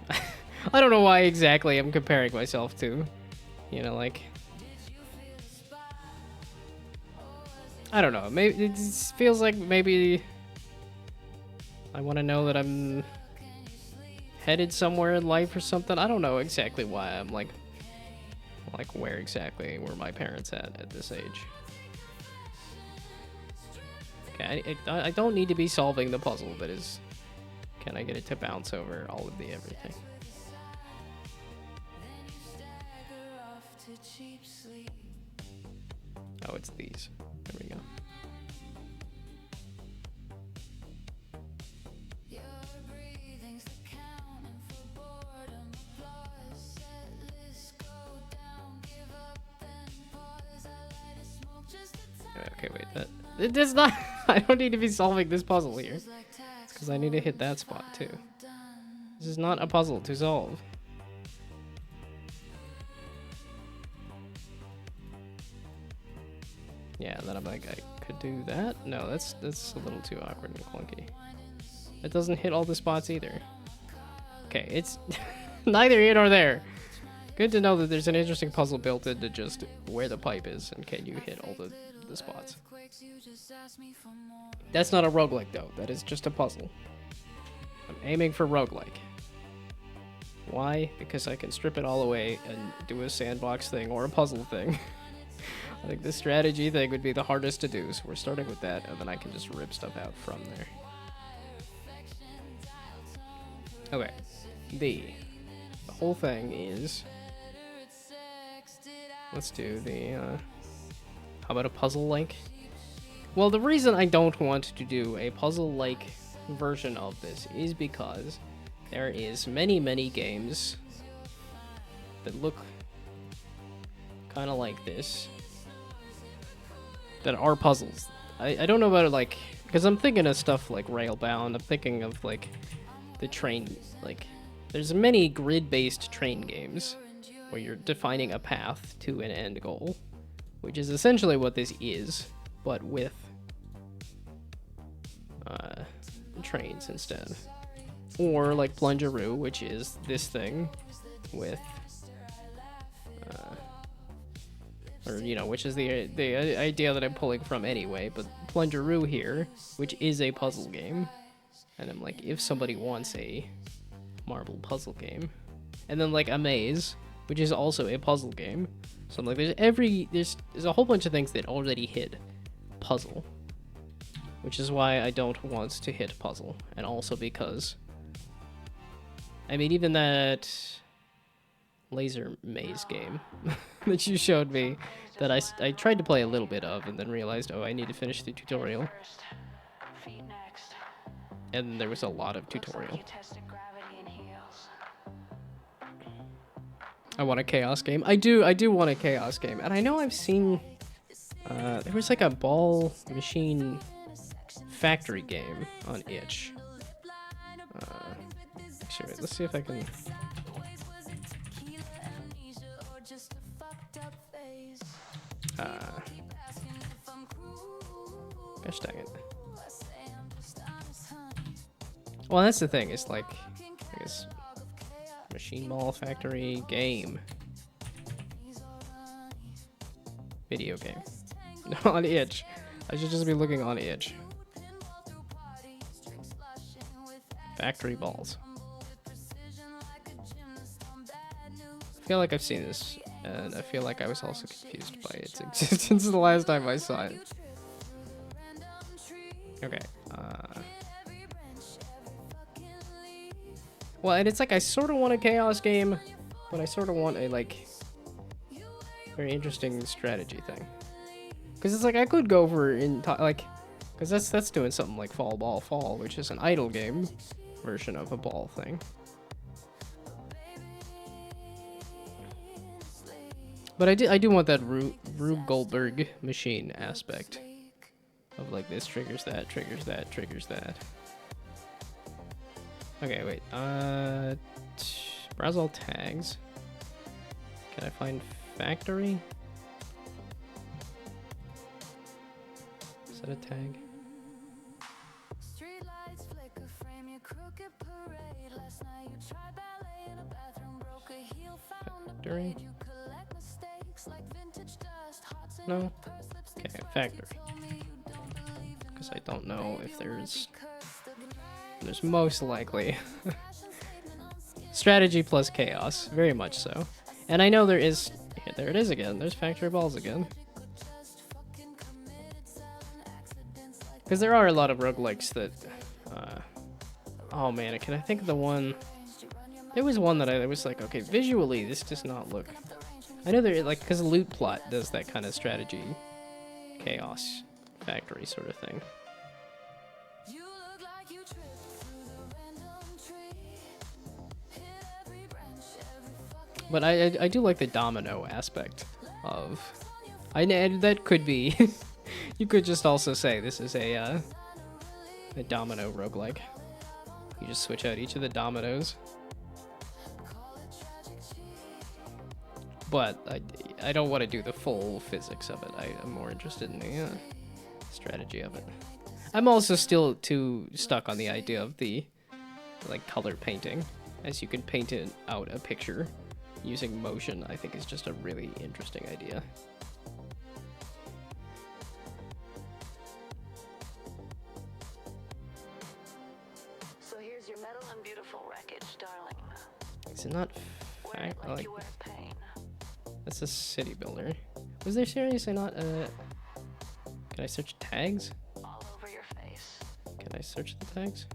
Speaker 2: I don't know why exactly I'm comparing myself to. You know, like... I don't know. Maybe it feels like maybe I want to know that I'm headed somewhere in life or something. I don't know exactly why I'm like where exactly were my parents at this age. Okay, I don't need to be solving the puzzle, but is, can I get it to bounce over all of the everything? Oh, it's these. There we go. Okay, wait, that... It does not... I don't need to be solving this puzzle here. It's because I need to hit that spot, too. This is not a puzzle to solve. Yeah, then I'm like, I could do that? No, that's a little too awkward and clunky. It doesn't hit all the spots either. Okay, it's neither here nor there. Good to know that there's an interesting puzzle built into just where the pipe is and can you hit all the spots. That's not a roguelike though, that is just a puzzle. I'm aiming for roguelike. Why? Because I can strip it all away and do a sandbox thing or a puzzle thing. I think the strategy thing would be the hardest to do, so we're starting with that, and then I can just rip stuff out from there. Okay, the whole thing is... Let's do the, how about a puzzle-like? Well, the reason I don't want to do a puzzle-like version of this is because there is many games that look kind of like this that are puzzles. I don't know about it, like, because I'm thinking of stuff like Railbound. I'm thinking of like the train, like there's many grid-based train games where you're defining a path to an end goal, which is essentially what this is, but with trains instead. Or like Plungeroo, which is this thing with or you know, which is the idea that I'm pulling from anyway, but Plungeroo here, which is a puzzle game. And I'm like, if somebody wants a marble puzzle game, and then like a maze, which is also a puzzle game. So I'm like, there's a whole bunch of things that already hit puzzle, which is why I don't want to hit puzzle, and also because, I mean, even that laser maze game that you showed me, that I tried to play a little bit of, and then realized, oh, I need to finish the tutorial. And there was a lot of tutorial. I want a chaos game. I do want a chaos game. And I know I've seen... there was like a ball machine factory game on itch. Actually, wait, let's see if I can... Gosh dang it. Well, that's the thing. It's like, I guess, Machine Ball Factory game. Video game. On itch. I should just be looking on itch. Factory balls. I feel like I've seen this, and I feel like I was also confused by its existence the last time I saw it. Okay. Well, and it's like I sort of want a chaos game, but I sort of want a like very interesting strategy thing. Because it's like I could go for like, because that's doing something like Fall Ball Fall, which is an idle game version of a ball thing. But I do want that Rube Goldberg machine aspect of like this triggers that, triggers that, triggers that. Okay, wait. Browse all tags. Can I find factory? Is that a tag? Factory? No? Okay, factory. Because I don't know if there's most likely strategy plus chaos, very much so. And I know there is, yeah, there it is again, there's factory balls again. Because there are a lot of roguelikes that, oh man, can I think of the one, there was one that I was like, okay, visually this does not look, I know there, like, because Loot Plot does that kind of strategy, chaos, factory sort of thing. But I do like the domino aspect of, that could be, you could just also say this is a domino roguelike. You just switch out each of the dominoes. But I don't want to do the full physics of it. I'm more interested in the strategy of it. I'm also still too stuck on the idea of the like color painting, as you can paint it out a picture using motion. I think is just a really interesting idea.
Speaker 3: So here's your metal and beautiful wreckage, darling.
Speaker 2: Is it not
Speaker 3: Wear it like you wear pain.
Speaker 2: That's a city builder. Was there seriously not a... Can I search tags?
Speaker 3: All over your face.
Speaker 2: Can I search the tags?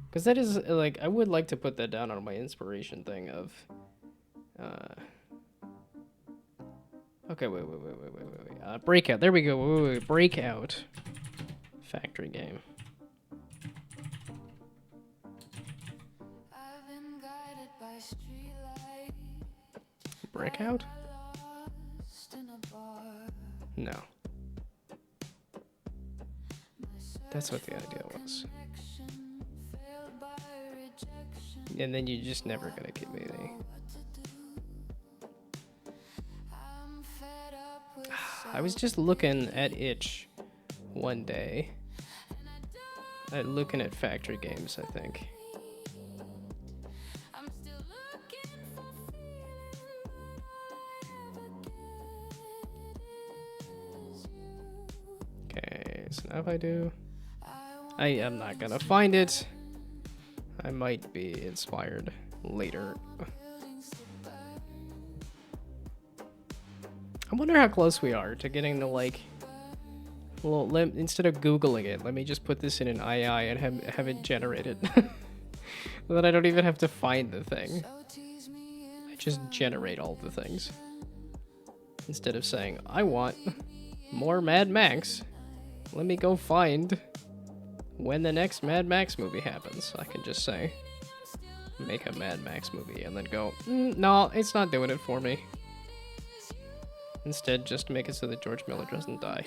Speaker 2: Because that is, like, I would like to put that down on my inspiration thing of... Okay, wait. Breakout, there we go, wait. Breakout. Factory game. Breakout? No. That's what the idea was. And then you're just never gonna give me the... I was just looking at itch one day. Looking at factory games, I think. Okay, so now if I do... I am not gonna find it. I might be inspired later. I wonder how close we are to getting to like... Well, instead of Googling it, let me just put this in an II and have it generated. So that I don't even have to find the thing. I just generate all the things. Instead of saying, I want more Mad Max. Let me go find when the next Mad Max movie happens. I can just say, make a Mad Max movie, and then go, no, it's not doing it for me. Instead, just make it so that George Miller doesn't die.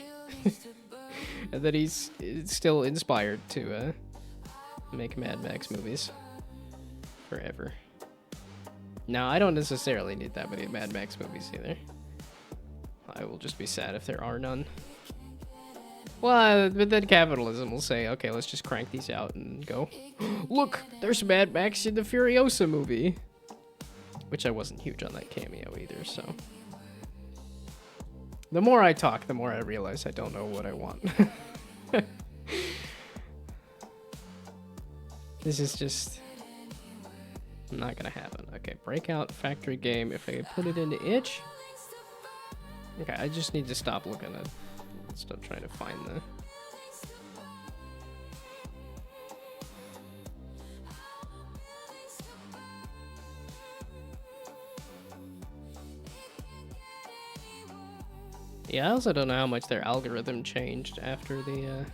Speaker 2: And that he's still inspired to make Mad Max movies forever. No, I don't necessarily need that many Mad Max movies either. I will just be sad if there are none. Well, but then capitalism will say, okay, let's just crank these out and go, look, there's Mad Max in the Furiosa movie. Which I wasn't huge on that cameo either, so. The more I talk, the more I realize I don't know what I want. This is just not gonna happen. Okay, breakout factory game. If I put it into itch. Okay, I just need to stop looking at, stop trying to find the. Yeah, I also don't know how much their algorithm changed after the,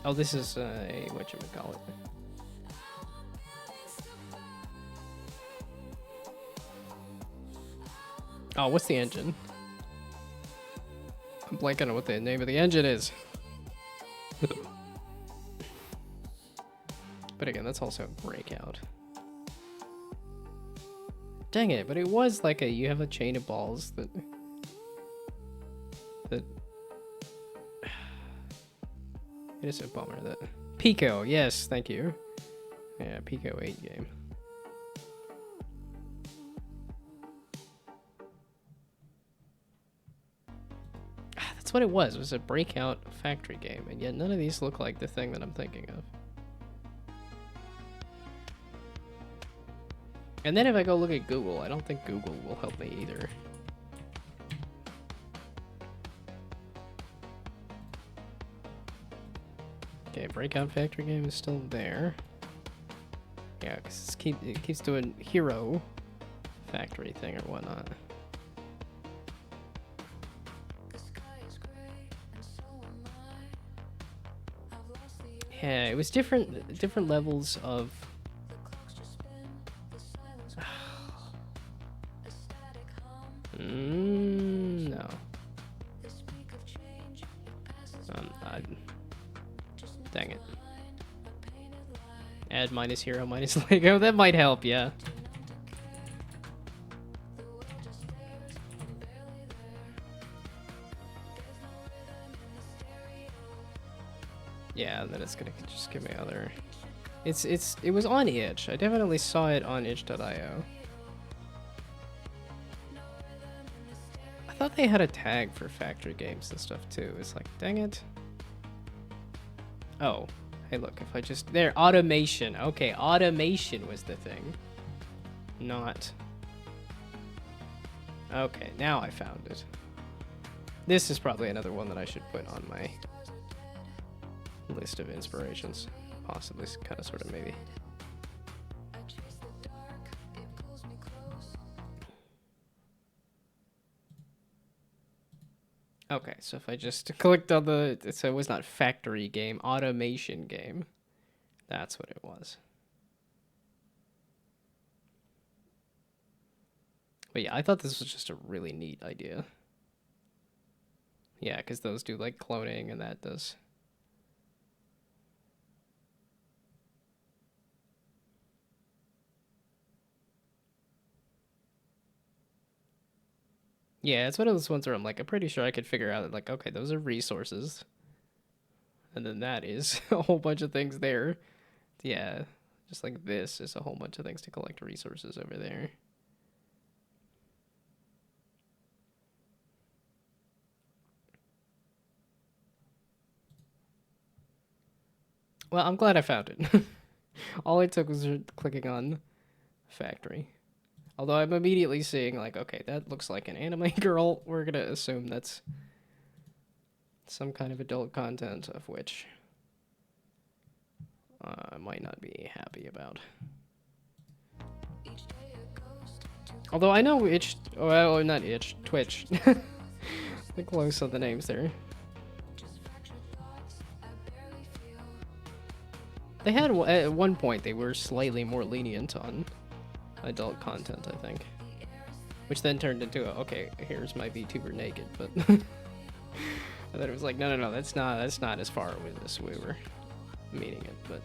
Speaker 2: Oh, this is a, whatchamacallit. Oh, what's the engine? I'm blanking on what the name of the engine is. But again, that's also Breakout. Dang it, but it was like a, you have a chain of balls that... It is a bummer that... Pico, yes, thank you. Yeah, Pico 8 game. That's what it was. It was a breakout factory game, and yet none of these look like the thing that I'm thinking of. And then if I go look at Google, I don't think Google will help me either. Okay, breakout factory game is still there. Yeah, because it keeps doing hero factory thing or whatnot. Yeah, it was different levels of. No. Dang it. Add minus hero minus Lego. That might help, yeah. Yeah, and then it's gonna just give me other. It was on itch. I definitely saw it on itch.io. I thought they had a tag for factory games and stuff too. It's like, dang it. Oh, hey look, if I just, there, automation. Okay, automation was the thing. Not. Okay, now I found it. This is probably another one that I should put on my list of inspirations. Possibly, kind of, sort of, maybe. Okay, so if I just clicked on the, so it was not factory game, automation game. That's what it was. But yeah, I thought this was just a really neat idea. Yeah, because those do like cloning and that does. Yeah, it's one of those ones where I'm like, I'm pretty sure I could figure out that, like, okay, those are resources. And then that is a whole bunch of things there. Yeah, just like this is a whole bunch of things to collect resources over there. Well, I'm glad I found it. All it took was clicking on factory. Although I'm immediately seeing, like, okay, that looks like an anime girl. We're going to assume that's some kind of adult content, of which I might not be happy about. Although I know Itch, well, not Itch, Twitch. The close on the names there. They had, at one point, they were slightly more lenient on adult content, I think. Which then turned into, okay, here's my VTuber naked, but... And then it was like, no, that's not as far as we were meaning it, but...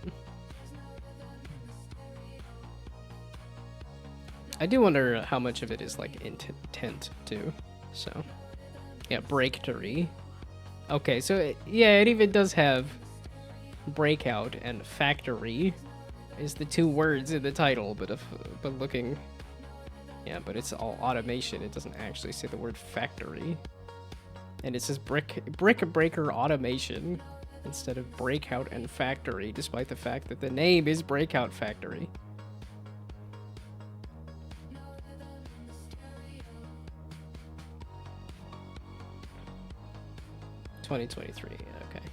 Speaker 2: I do wonder how much of it is like intent too. So, yeah, breaktory. Okay, so yeah, it even does have breakout and factory is the two words in the title, but looking, yeah, but it's all automation. It doesn't actually say the word factory, and it says brick breaker automation instead of breakout and factory, despite the fact that the name is Breakout Factory. $2023, okay.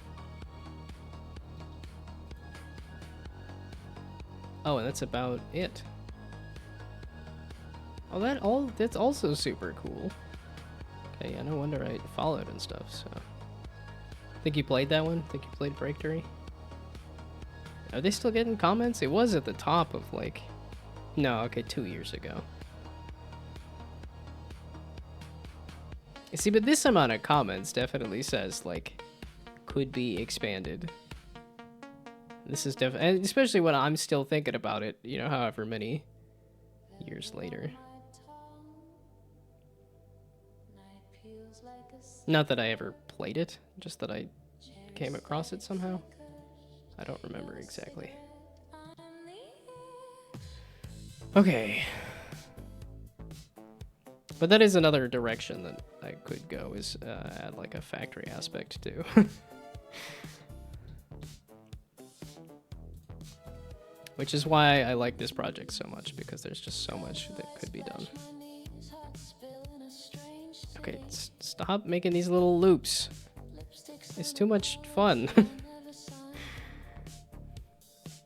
Speaker 2: Oh, and that's about it. Oh, that's also super cool. Okay, yeah, no wonder I followed and stuff, so. Think you played that one? Think you played Breaktory? Are they still getting comments? It was at the top of, like... No, okay, 2 years ago. You see, but this amount of comments definitely says, like, could be expanded. This is definitely... Especially when I'm still thinking about it, you know, however many years later. Not that I ever played it, just that I came across it somehow. I don't remember exactly. Okay. But that is another direction that I could go, is add like a factory aspect too. Which is why I like this project so much, because there's just so much that could be done. Okay, stop making these little loops. It's too much fun.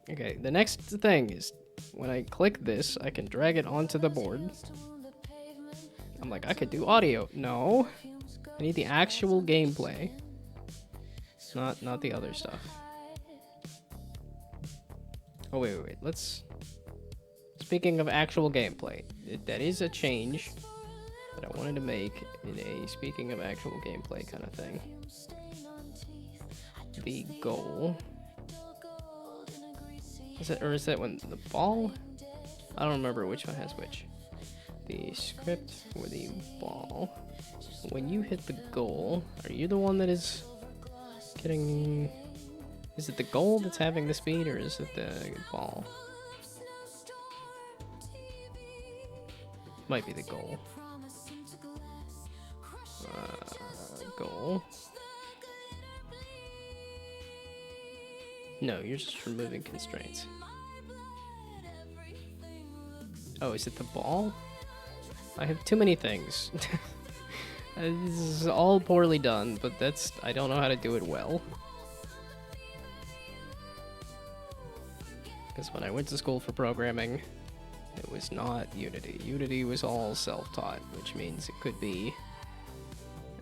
Speaker 2: Okay, the next thing is when I click this, I can drag it onto the board. I'm like, I could do audio. No. I need the actual gameplay. Not the other stuff. Oh, wait. Let's... Speaking of actual gameplay, that is a change that I wanted to make in a speaking of actual gameplay kind of thing. The goal. Is that when the ball? I don't remember which one has which. The script or the ball. When you hit the goal, are you the one that is getting... Is it the goal that's having the speed, or is it the ball? Might be the goal. Goal. No, you're just removing constraints. Oh, is it the ball? I have too many things. This is all poorly done, but I don't know how to do it well. Because when I went to school for programming, it was not Unity. Unity was all self-taught, which means it could be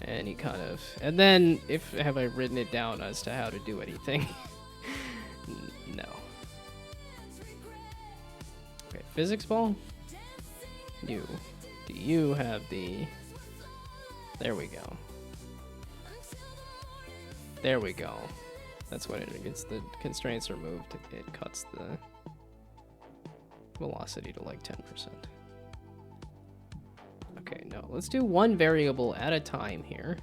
Speaker 2: any kind of... And then, have I written it down as to how to do anything? No. Okay, physics ball? Do you have the... There we go. There we go. That's when it gets the constraints removed. It cuts the velocity to like 10%. Okay, no, let's do one variable at a time here.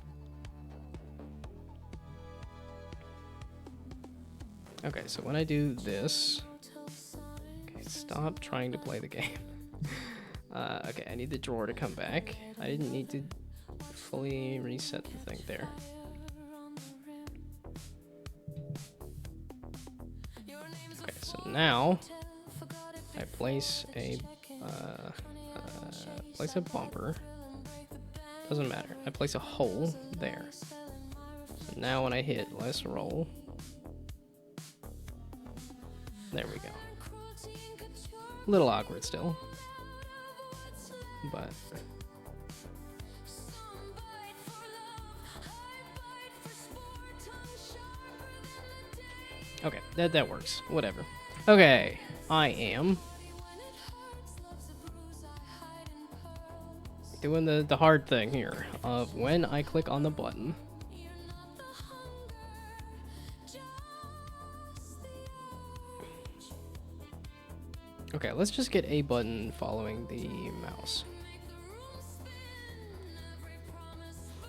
Speaker 2: Okay, so when I do this... Okay, stop trying to play the game. Okay, I need the drawer to come back. I didn't need to fully reset the thing there. Okay, so now I place a bumper. Doesn't matter. I place a hole there. So now when I hit let's roll, there we go. A little awkward still, but okay, that works. Whatever. Okay, I am doing the hard thing here of when I click on the button. Okay, let's just get a button following the mouse.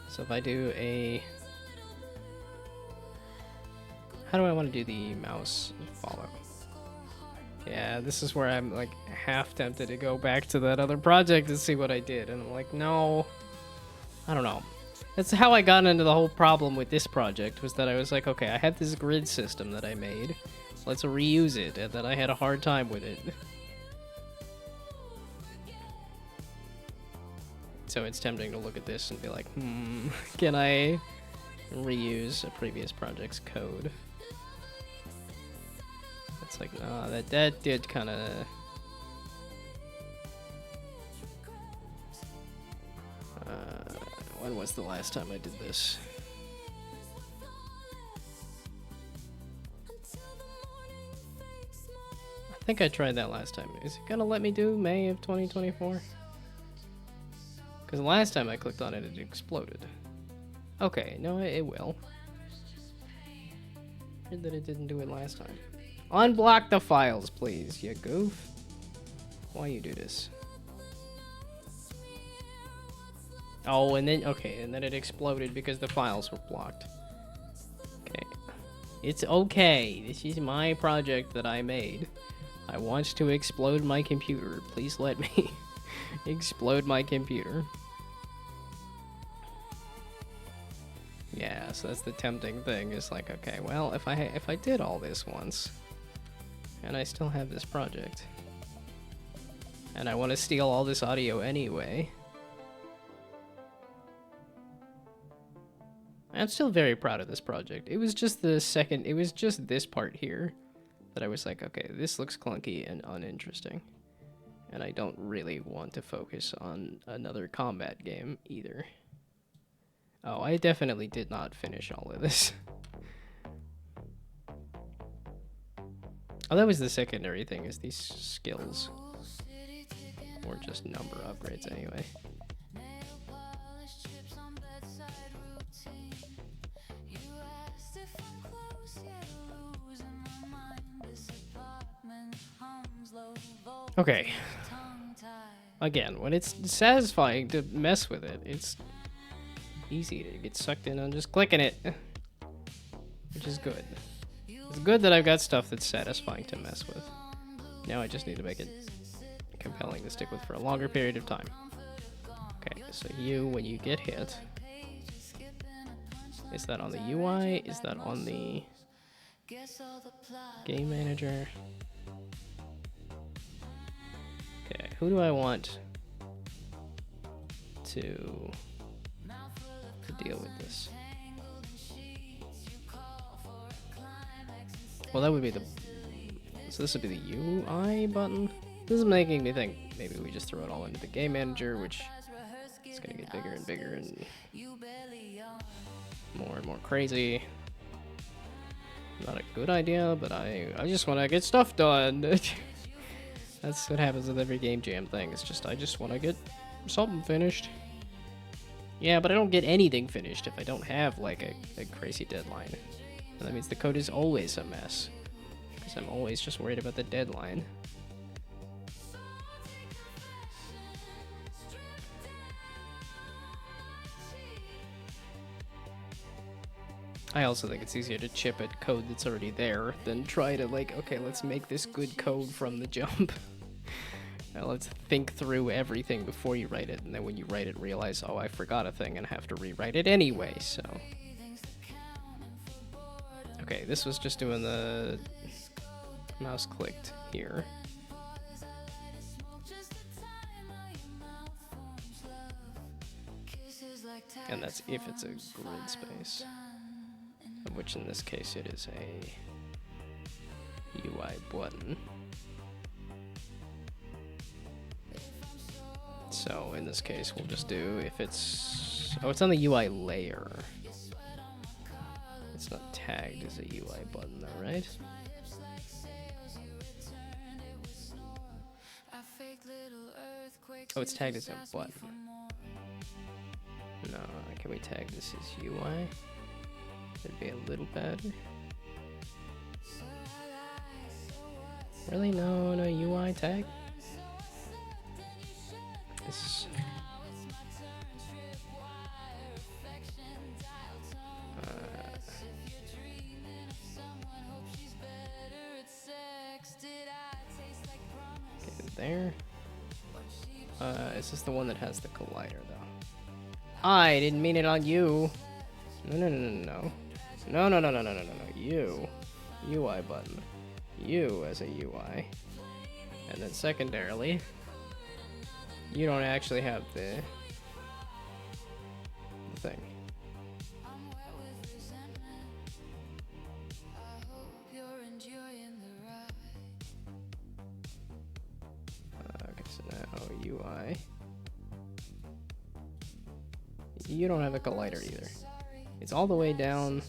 Speaker 2: So if I do a... How do I want to do the mouse follow? Yeah, this is where I'm like half tempted to go back to that other project and see what I did. And I'm like, no, I don't know. That's how I got into the whole problem with this project, was that I was like, okay, I had this grid system that I made. Let's reuse it. And then I had a hard time with it. So it's tempting to look at this and be like, can I reuse a previous project's code? It's like, nah, that did kind of... when was the last time I did this? I think I tried that last time. Is it gonna let me do May of 2024? Because the last time I clicked on it, it exploded. Okay, no, it will. Weird that it didn't do it last time. Unblock the files, please, you goof. Why you do this? Oh, and then, okay, and then it exploded because the files were blocked. Okay. It's okay. This is my project that I made. I want to explode my computer. Please let me explode my computer. Yeah, so that's the tempting thing. Is like, okay, well, if I did all this once, and I still have this project, and I want to steal all this audio anyway, I'm still very proud of this project. It was just it was just this part here that I was like, okay, this looks clunky and uninteresting, and I don't really want to focus on another combat game either. Oh, I definitely did not finish all of this. Oh, that was the secondary thing, is these skills. Or just number upgrades anyway. Okay. Again, when it's satisfying to mess with it, it's easy to get sucked in on just clicking it, which is good. It's good that I've got stuff that's satisfying to mess with. Now I just need to make it compelling to stick with for a longer period of time. Okay, so when you get hit, is that on the UI? Is that on the game manager? Okay, who do I want to deal with this? Well, that would be the... So this would be the UI button? This is making me think maybe we just throw it all into the game manager, which is going to get bigger and bigger and more crazy. Not a good idea, but I just want to get stuff done. That's what happens with every game jam thing. It's just, I just want to get something finished. Yeah, but I don't get anything finished if I don't have, like, a crazy deadline. And that means the code is always a mess. Because I'm always just worried about the deadline. I also think it's easier to chip at code that's already there than try to, like, okay, let's make this good code from the jump. Now let's think through everything before you write it, and then when you write it, realize, oh, I forgot a thing and have to rewrite it anyway, so... Okay, this was just doing the mouse clicked here. And that's if it's a grid space, of which in this case it is a UI button. So in this case, we'll just do if it's... Oh, it's on the UI layer. It's not tagged as a UI button though, right? Oh, it's tagged as a button. No, can we tag this as UI? It'd be a little better. Really? No, UI UI tag? This. Okay, there. Is this the one that has the collider though? I didn't mean it on you. No, no, no, no, no. No, no, no, no, no, no, no, no. You. UI button. You as a UI. And then secondarily, you don't actually have the thing. Okay, so now UI. You don't have a collider either. It's all the way down.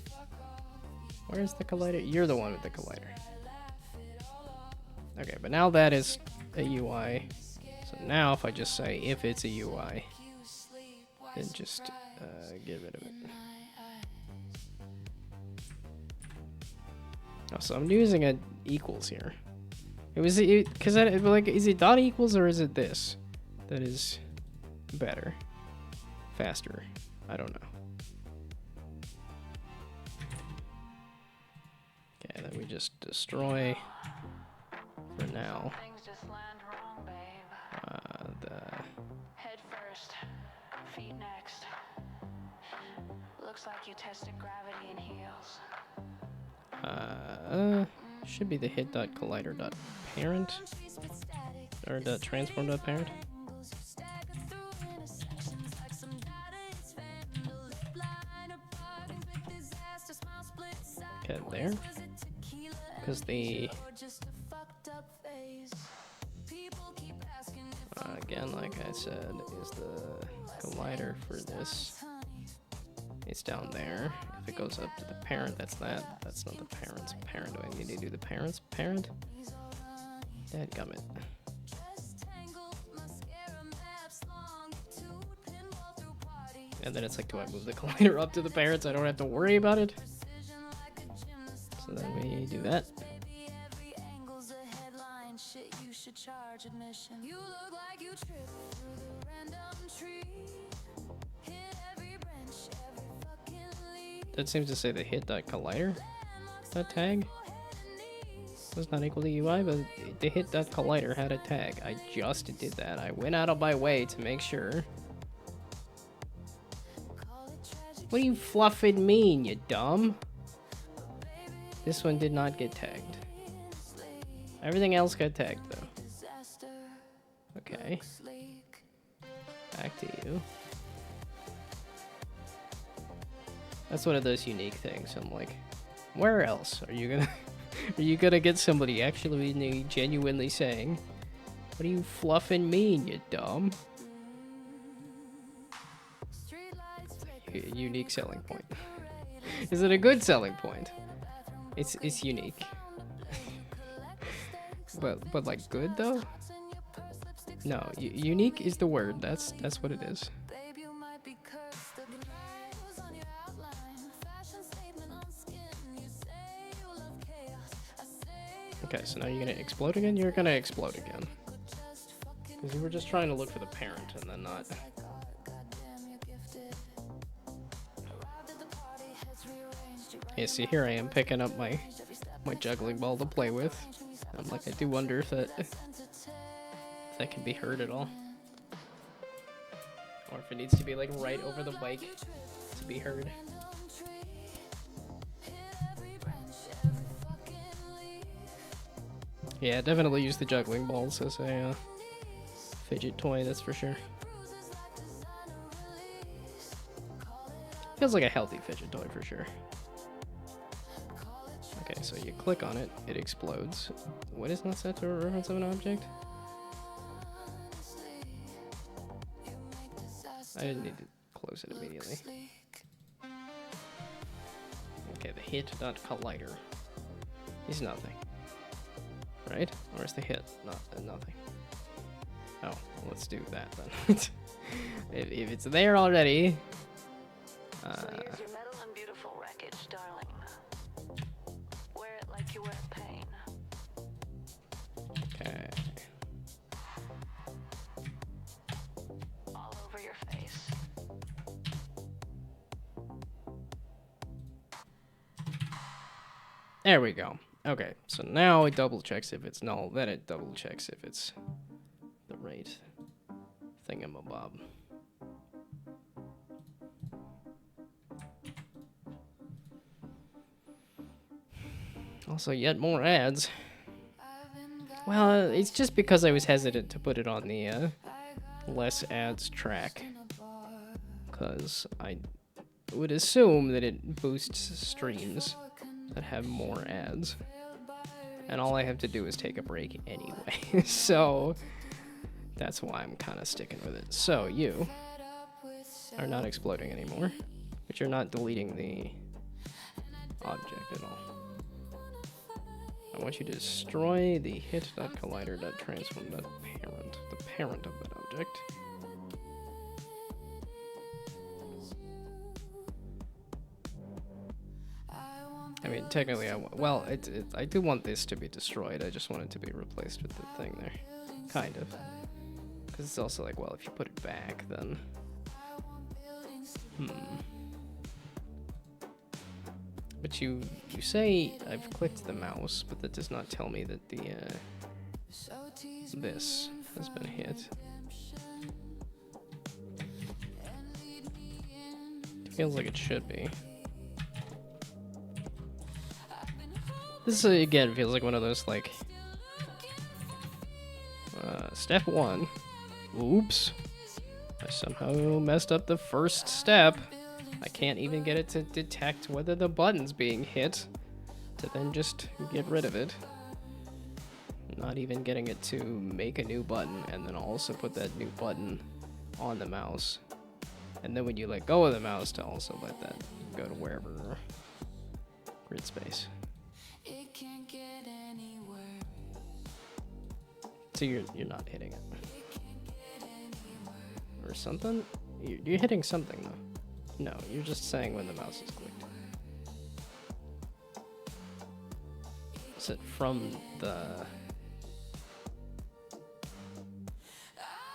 Speaker 2: Where's the collider? You're the one with the collider. Okay, but now that is a UI. So now if I just say if it's a UI, then just get rid of it. Oh, so I'm using a equals here. It was because like, is it dot equals or is it this that is better, faster? I don't know. Okay, then we just destroy for now.
Speaker 3: Things just land wrong, babe.
Speaker 2: The
Speaker 3: Head first, feet next. Looks like you tested gravity in heels.
Speaker 2: should be the hit.collider.parent or the transform.parent. Okay, there. Because the again, like I said, is the collider for this. It's down there. If it goes up to the parent, that's that. That's not the parent's parent. Do I need to do the parent's parent? Dadgummit. And then it's like, do I move the collider up to the parent so I don't have to worry about it? So then we do that. That seems to say the hit.collider tag was not equal to UI, but the hit.collider had a tag. I just did that. I went out of my way to make sure. What do you fluffing mean, you dumb? This one did not get tagged. Everything else got tagged, though. Okay. Back to you. That's one of those unique things. I'm like, where else are you gonna are you gonna get somebody actually genuinely saying, what do you fluffing mean, you dumb? Unique selling point. Is it a good selling point? It's unique. but like good though? No, unique is the word. That's what it is. Okay, so now you're gonna explode again? You're gonna explode again. Because you were just trying to look for the parent and then not. Yeah, see, here I am picking up my juggling ball to play with. I'm like, I do wonder if that can be heard at all. Or if it needs to be like right over the bike to be heard. Yeah, definitely use the juggling balls as a fidget toy, that's for sure. Feels like a healthy fidget toy for sure. Okay, so you click on it, it explodes. What is not set to a reference of an object? I didn't need to close it immediately. Okay, the hit.collider is nothing. Right? Or is the hit not nothing? Oh, well, let's do that then. if it's there already.
Speaker 3: So here's your metal and beautiful wreckage, darling. Wear it like you wear pain.
Speaker 2: Okay. There we go. Okay, so now it double checks if it's null, then it double checks if it's the right thingamabob. Also, yet more ads. Well, it's just because I was hesitant to put it on the less ads track. Because I would assume that it boosts streams that have more ads. And all I have to do is take a break anyway. So that's why I'm kind of sticking with it. So you are not exploding anymore, but you're not deleting the object at all. I want you to destroy the hit.collider.transform.parent, the parent of that object. I mean, technically, I do want this to be destroyed. I just want it to be replaced with the thing there. Kind of. Because it's also like, well, if you put it back, then... But you say I've clicked the mouse, but that does not tell me that the, this has been hit. Feels like it should be. This, again, feels like one of those, like... step 1. Oops. I somehow messed up the first step. I can't even get it to detect whether the button's being hit, to then just get rid of it. Not even getting it to make a new button, and then also put that new button on the mouse. And then when you let go of the mouse, to also let that go to wherever grid space. So you're not hitting it. Or something? You're hitting something, though. No, you're just saying when the mouse is clicked. Is it from the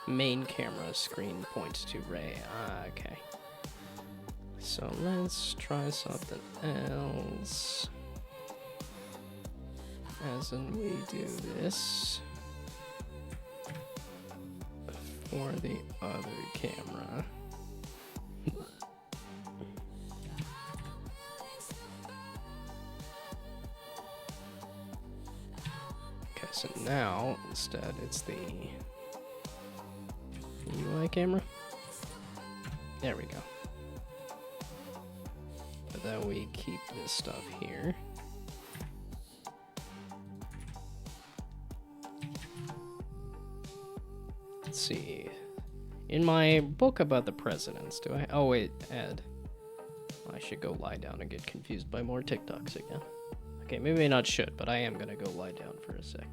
Speaker 2: main camera screen points to Ray? Ah, okay. So let's try something else. As in we do this for the other camera. Okay, so now instead it's the UI camera. There we go. But then we keep this stuff here. Let's see. In my book about the presidents, do I? Oh wait, Ed. I should go lie down and get confused by more TikToks again. Okay, maybe I not should, but I am gonna go lie down for a sec.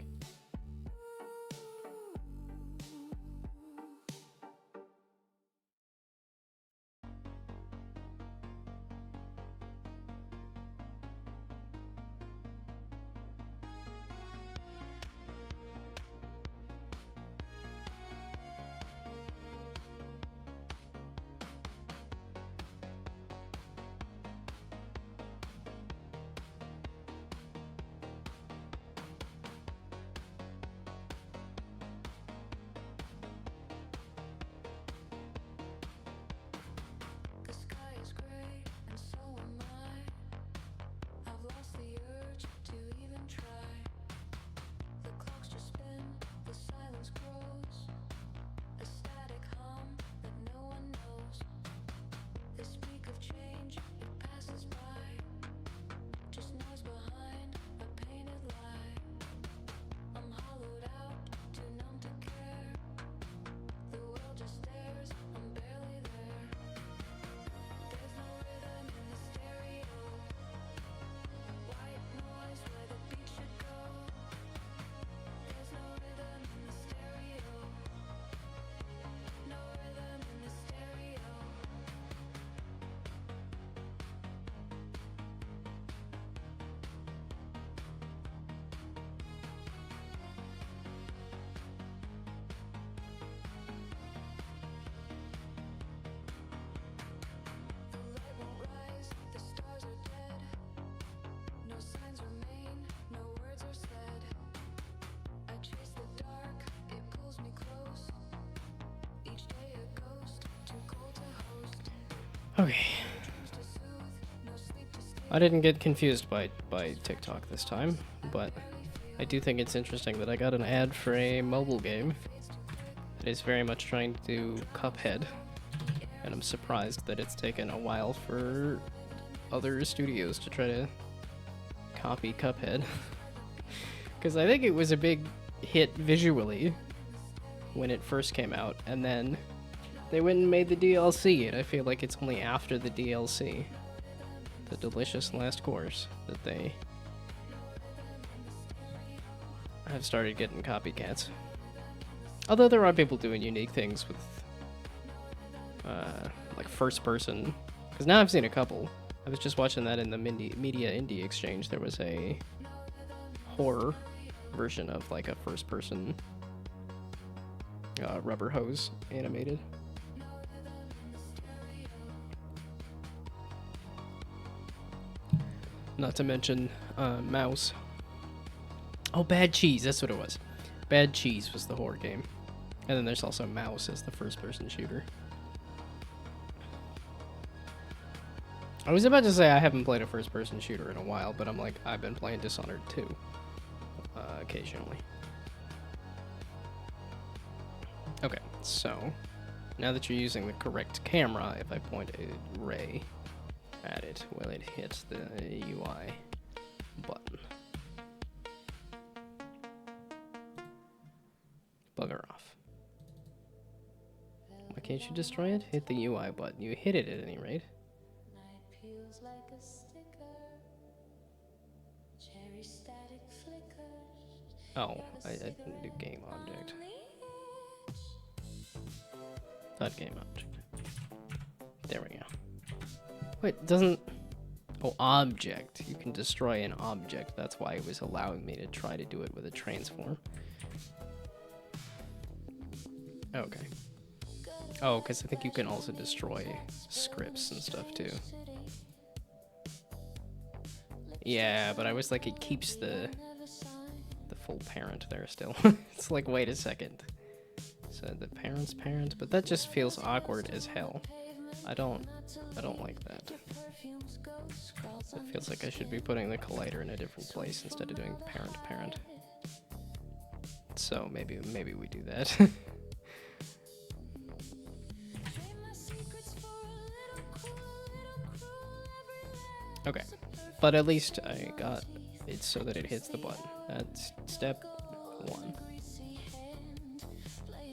Speaker 2: Okay. I didn't get confused by TikTok this time, but I do think it's interesting that I got an ad for a mobile game that is very much trying to do Cuphead, and I'm surprised that it's taken a while for other studios to try to copy Cuphead. Because I think it was a big hit visually when it first came out, and then they went and made the DLC, and I feel like it's only after the DLC, the delicious last course, that they have started getting copycats. Although there are people doing unique things with, like first person, because now I've seen a couple. I was just watching that in the Media Indie Exchange. There was a horror version of like a first person rubber hose animated. Not to mention Mouse. Oh, Bad Cheese, that's what it was. Bad Cheese was the horror game. And then there's also Mouse as the first person shooter. I was about to say I haven't played a first person shooter in a while, but I'm like, I've been playing Dishonored 2 occasionally. Okay, so now that you're using the correct camera, if I point a ray at it, will it hit the UI button? Bugger off. Why can't you destroy it? Hit the UI button. You hit it at any rate.
Speaker 1: Night peels like a sticker. Cherry static flickers.
Speaker 2: Oh, I didn't do game object. Not game object. There we go. Wait, doesn't... Oh, object. You can destroy an object. That's why it was allowing me to try to do it with a transform. Okay. Oh, because I think you can also destroy scripts and stuff too. Yeah, but I was like, it keeps the full parent there still. It's like, wait a second. So the parent's parent, but that just feels awkward as hell. I don't like that. It feels like I should be putting the collider in a different place instead of doing parent. So maybe we do that. Okay, but at least I got it so that it hits the button. That's step one.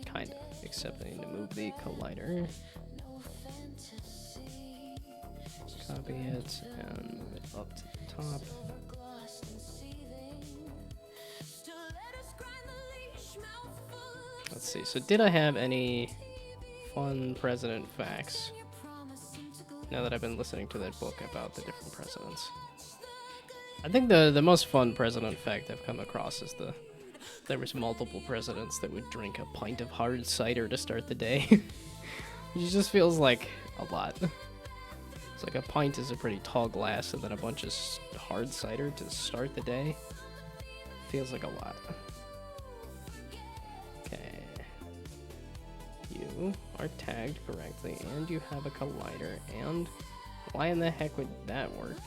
Speaker 2: Kind of, except I need to move the collider. Copy it and move it up to the top. Let's see, so did I have any fun president facts? Now that I've been listening to that book about the different presidents. I think the most fun president fact I've come across is there was multiple presidents that would drink a pint of hard cider to start the day. It just feels like a lot. It's like a pint is a pretty tall glass and then a bunch of hard cider to start the day. Feels like a lot. Okay. You are tagged correctly and you have a collider, and why in the heck would that work?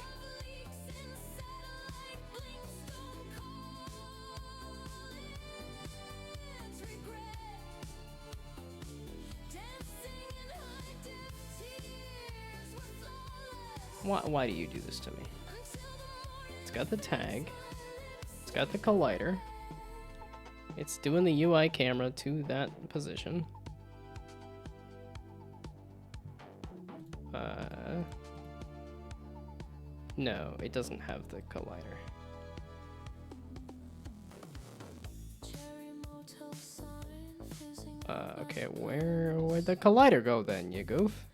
Speaker 2: Why do you do this to me? It's got the tag, it's got the collider, it's doing the UI camera to that position. No, it doesn't have the collider. Okay, where'd the collider go then, you goof?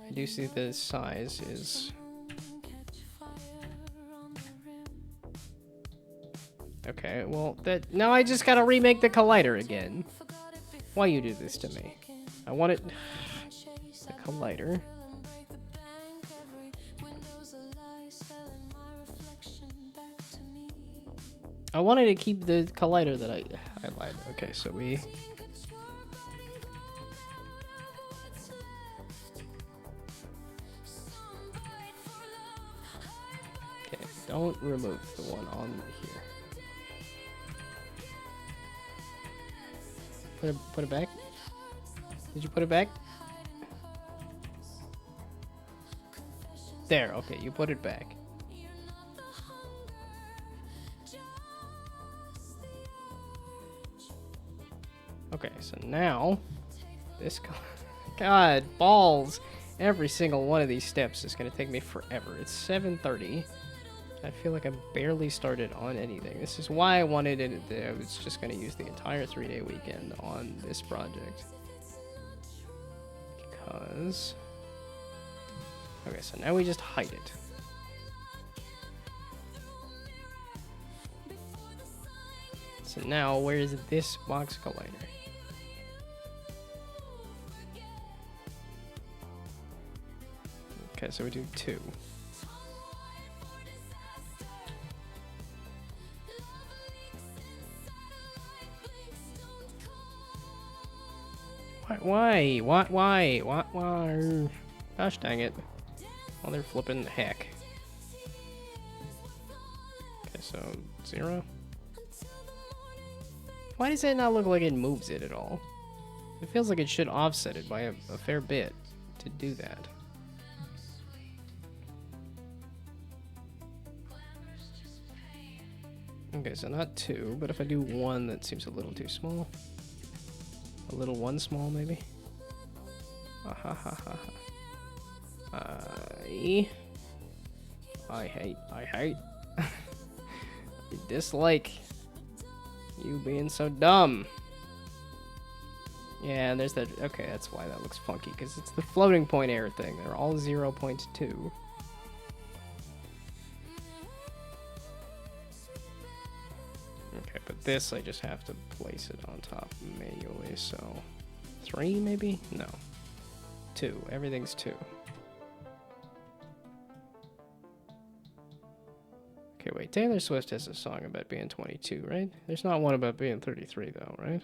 Speaker 2: I do see the size is... Okay, well, now I just gotta remake the collider again. Why you do this to me? I want it... the collider. I wanted to keep the collider that I lied. Okay, so we... don't remove the one on here. Put it back. Did you put it back? There, okay, you put it back. Okay, so now this God, balls. Every single one of these steps is going to take me forever. It's 7:30. I feel like I barely started on anything. This is why I wanted it. I was just going to use the entire 3-day weekend on this project. Because... Okay, so now we just hide it. So now, where is this box collider? Okay, so we do 2. Why? What? Why? What? Why? Gosh dang it. Oh, they're flipping the heck. Okay, so 0. Why does it not look like it moves it at all? It feels like it should offset it by a fair bit to do that. Okay, so not 2, but if I do 1, that seems a little too small. A little 1 small, maybe? I hate, I dislike you being so dumb. Yeah, there's that. Okay, that's why that looks funky, because it's the floating point error thing. They're all 0.2. Okay, but this I just have to place it on top manually, so 3 maybe? No. 2. Everything's 2. Okay, wait. Taylor Swift has a song about being 22, right? There's not one about being 33, though, right?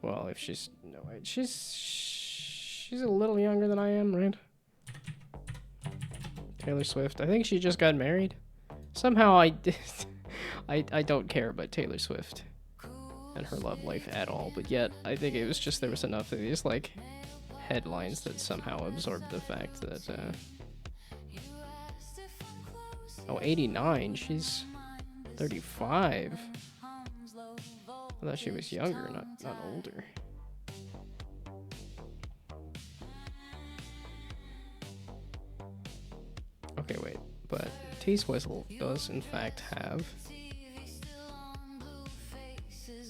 Speaker 2: Well, if she's... No, wait. She's a little younger than I am, right? Taylor Swift. I think she just got married. Somehow I don't care about Taylor Swift and her love life at all, but yet I think it was just there was enough of these, like, headlines that somehow absorbed the fact that, Oh, 89. She's 35. I thought she was younger, not older. Okay, wait. But T-Swizzle does, in fact, have...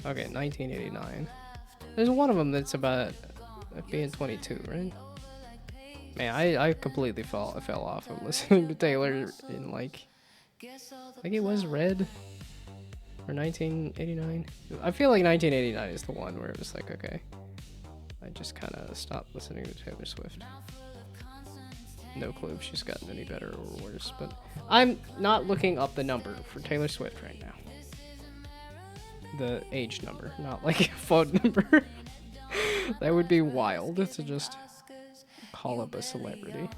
Speaker 2: Okay, 1989. There's one of them that's about being 22, right? Man, I completely fell off of listening to Taylor in, like it was Red or 1989. I feel like 1989 is the one where it was like, okay, I just kind of stopped listening to Taylor Swift. No clue if she's gotten any better or worse, but I'm not looking up the number for Taylor Swift right now. The age number, not like a phone number. That would be wild to just call up a celebrity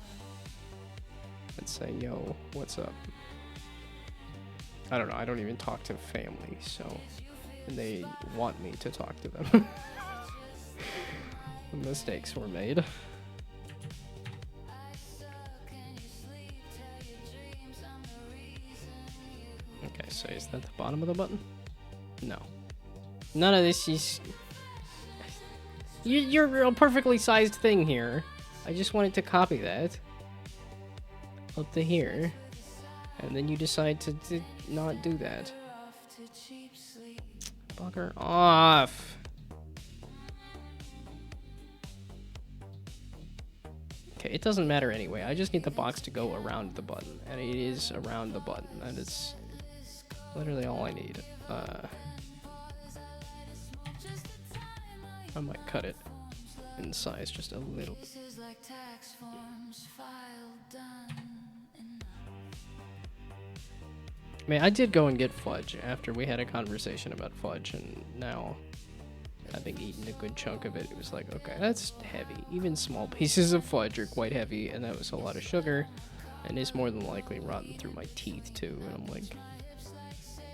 Speaker 2: and say, yo, what's up? I don't know, I don't even talk to family, so, and they want me to talk to them. Mistakes were made. Okay, so is that the bottom of the button? No. None of this is... You're a perfectly sized thing here. I just wanted to copy that up to here, and then you decide to not do that. Bugger off. Okay, it doesn't matter anyway. I just need the box to go around the button, and it is around the button. That is literally all I need. I might cut it in size just a little bit. I mean, I did go and get fudge after we had a conversation about fudge, and now, having eaten a good chunk of it, it was like, okay, that's heavy. Even small pieces of fudge are quite heavy, and that was a lot of sugar. And it's more than likely rotten through my teeth too. And I'm like,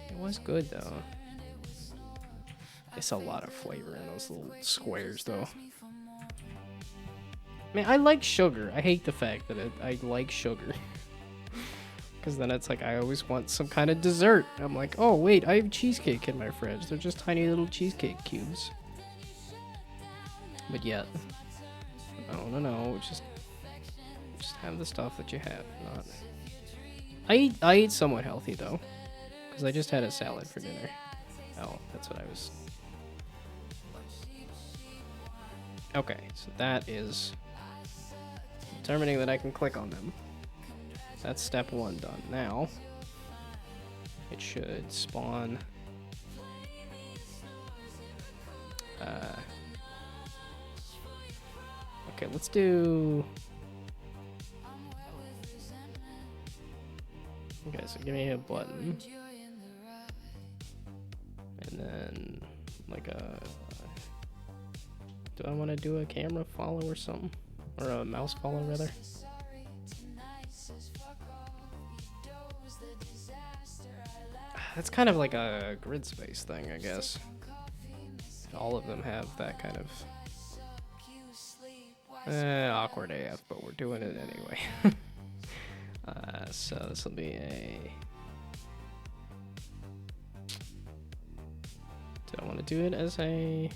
Speaker 2: it was good though. It's a lot of flavor in those little squares though. I mean, I like sugar. I hate the fact that I like sugar. Because then it's like I always want some kind of dessert. I'm like, oh wait, I have cheesecake in my fridge. They're just tiny little cheesecake cubes. But yet, no, just have the stuff that you have. Not. I eat somewhat healthy though, because I just had a salad for dinner. Oh, that's what I was. Okay, so that is determining that I can click on them. That's step 1 done. Now, it should spawn... okay, let's do... Okay, so give me a button. And then, like a... do I want to do a camera follow or something? Or a mouse follow, rather? That's kind of like a grid space thing, I guess. All of them have that kind of awkward AF, but we're doing it anyway. So this will be a... do I want to do it as a...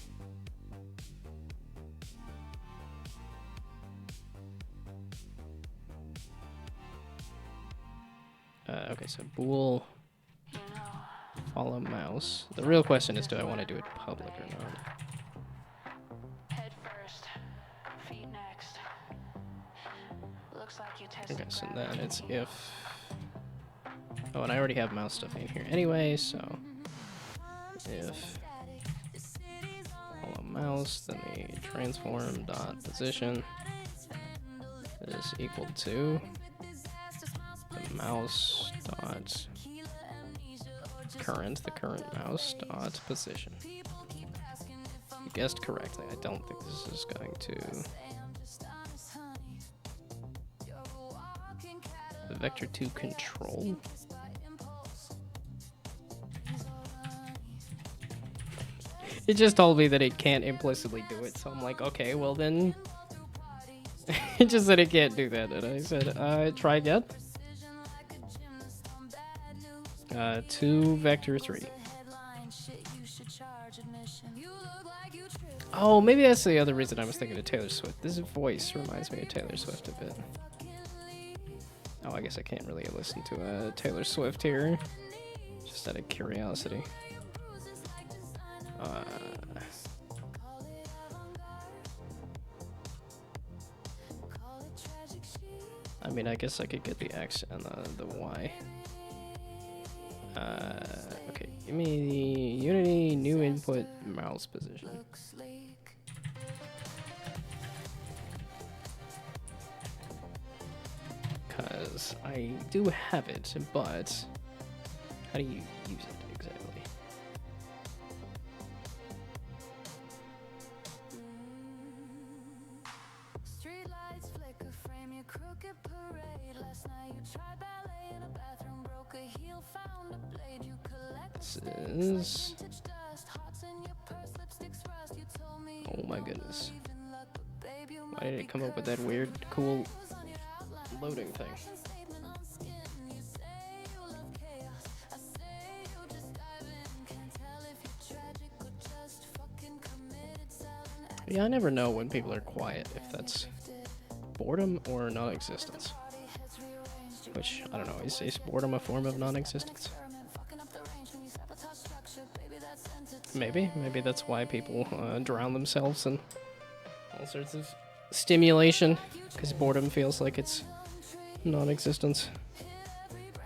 Speaker 2: okay, so bool follow mouse. The real question is, do I want to do it public or not?
Speaker 3: Head first, feet next. Looks like you tested
Speaker 2: Okay, so
Speaker 3: gravity
Speaker 2: then it's
Speaker 3: in here.
Speaker 2: if... oh, and I already have mouse stuff in here anyway, so... if follow mouse, then the transform dot position is equal to the mouse dot current, the current mouse dot position. You guessed correctly. I don't think this is going to... the vector 2 control. It just told me that it can't implicitly do it, so I'm like, okay, well then... it just said it can't do that, and I said, try again. 2 vector 3. Oh, maybe that's the other reason I was thinking of Taylor Swift. This voice reminds me of Taylor Swift a bit. Oh, I guess I can't really listen to Taylor Swift here. Just out of curiosity. I mean, I guess I could get the X and the Y. Okay, give me the Unity new input mouse position. Because I do have it, but how do you use it exactly?
Speaker 1: Streetlights flicker, frame your crooked parade. Last night you tried ballet in a bathroom, broke a heel, found a blade. You collect
Speaker 2: This is...
Speaker 1: vintage dust, hearts in your purse, lipsticks rust. You told me
Speaker 2: oh my goodness.
Speaker 1: even luck, but babe, you
Speaker 2: Why did it come up with that weird, cool loading thing?
Speaker 1: statement on skin. You say you love chaos, I say you just dive in. Can't tell if you're tragic or just fucking committed. Selling
Speaker 2: Yeah, I never know when people are quiet, if that's boredom or non-existence. Which, I don't know, is boredom a form of non-existence? Maybe that's why people drown themselves in all sorts of stimulation, because boredom feels like it's non-existence.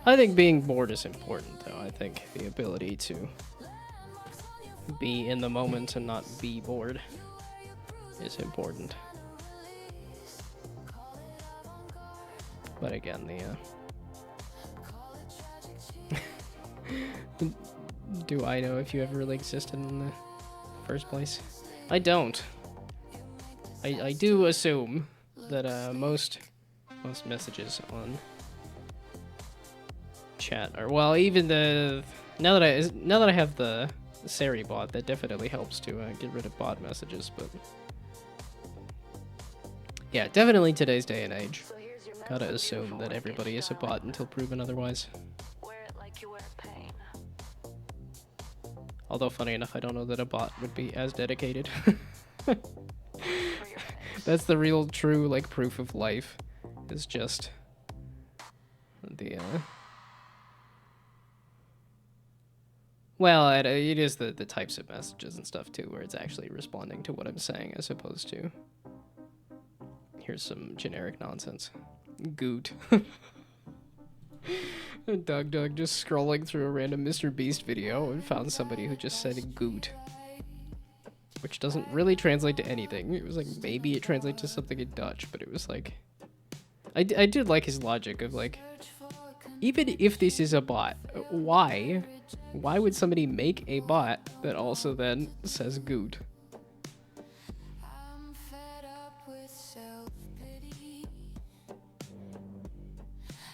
Speaker 2: I think being bored is important, though. I think the ability to be in the moment and not be bored is important. But again, do I know if you ever really existed in the first place? I don't. I do assume that most messages on chat, or well, even the now that I have the Sari bot, that definitely helps to get rid of bot messages. But yeah, definitely today's day and age,
Speaker 3: So here's your
Speaker 2: gotta
Speaker 3: message,
Speaker 2: assume
Speaker 3: beautiful.
Speaker 2: that everybody is a bot until proven otherwise.
Speaker 3: Wear it like you wear pain.
Speaker 2: Although funny enough, I don't know that a bot would be as dedicated.
Speaker 3: For your face.
Speaker 2: That's the real true like proof of life. Is just the well, it is the types of messages and stuff too, where it's actually responding to what I'm saying as opposed to here's some generic nonsense. Goot. Doug just scrolling through a random Mr. Beast video and found somebody who just said goot. Which doesn't really translate to anything. It was like, maybe it translates to something in Dutch, but it was like... I did like his logic of like, even if this is a bot, why? Why would somebody make a bot that also then says goot?
Speaker 1: I'm fed up with self-pity.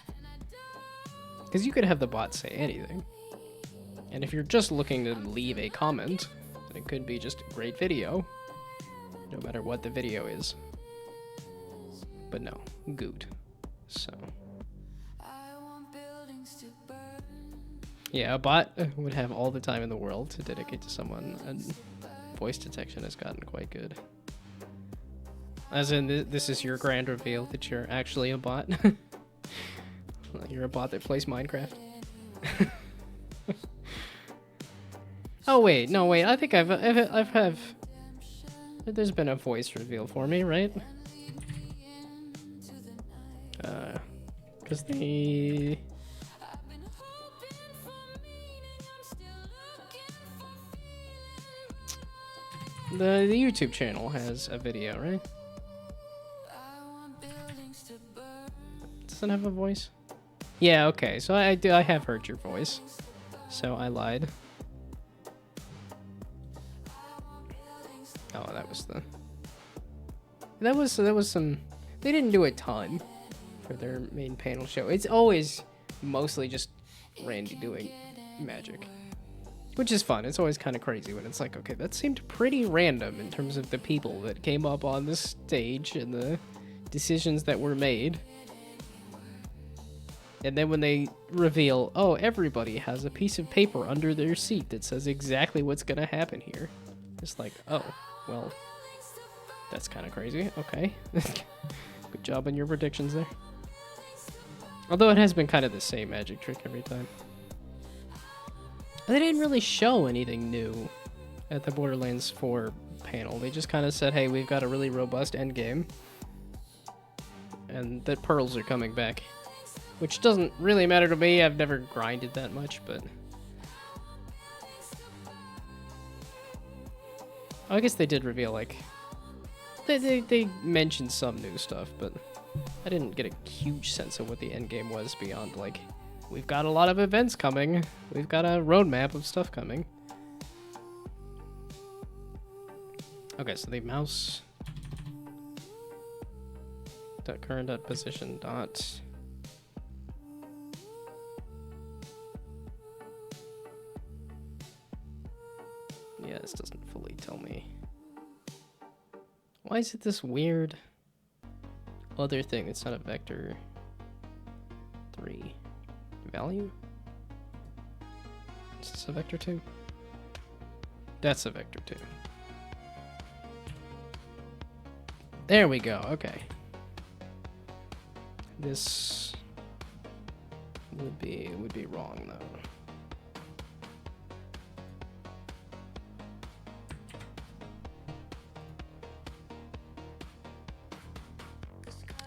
Speaker 1: And I don't
Speaker 2: Because you could have the bot say anything. And if you're just looking to leave a comment, then it could be just a great video, no matter what the video is. But no, goot. So,
Speaker 1: I want buildings to burn.
Speaker 2: yeah, a bot would have all the time in the world to dedicate to someone, and voice detection has gotten quite good. As in, this is your grand reveal that you're actually a bot. You're a bot that plays Minecraft. Oh wait, no wait. I think there's been a voice reveal for me, right? Because the
Speaker 1: I've been hoping for meaning. I'm still looking for
Speaker 2: the YouTube channel has a video, right?
Speaker 1: I want buildings to burn.
Speaker 2: Doesn't have a voice. Yeah, okay. So I have heard your voice. So I lied. Oh, that was some. They didn't do a ton for their main panel show. It's always mostly just Randy doing magic, which is fun. It's always kind of crazy when it's like, okay, that seemed pretty random in terms of the people that came up on this stage and the decisions that were made. And then when they reveal, oh, everybody has a piece of paper under their seat that says exactly what's gonna happen here. It's like, oh, well, that's kind of crazy. Okay. Good job on your predictions there. Although it has been kind of the same magic trick every time. They didn't really show anything new at the Borderlands 4 panel. They just kind of said, hey, we've got a really robust endgame. And that pearls are coming back. Which doesn't really matter to me. I've never grinded that much, but... I guess they did reveal, like... They mentioned some new stuff, but I didn't get a huge sense of what the end game was beyond, like, we've got a lot of events coming. We've got a roadmap of stuff coming. Okay, so the mouse... .current .position . Yeah, this doesn't fully tell me. Why is it this weird other thing? It's not a vector 3 value? Is this a vector 2? That's a vector 2. There we go, okay. This would be wrong though.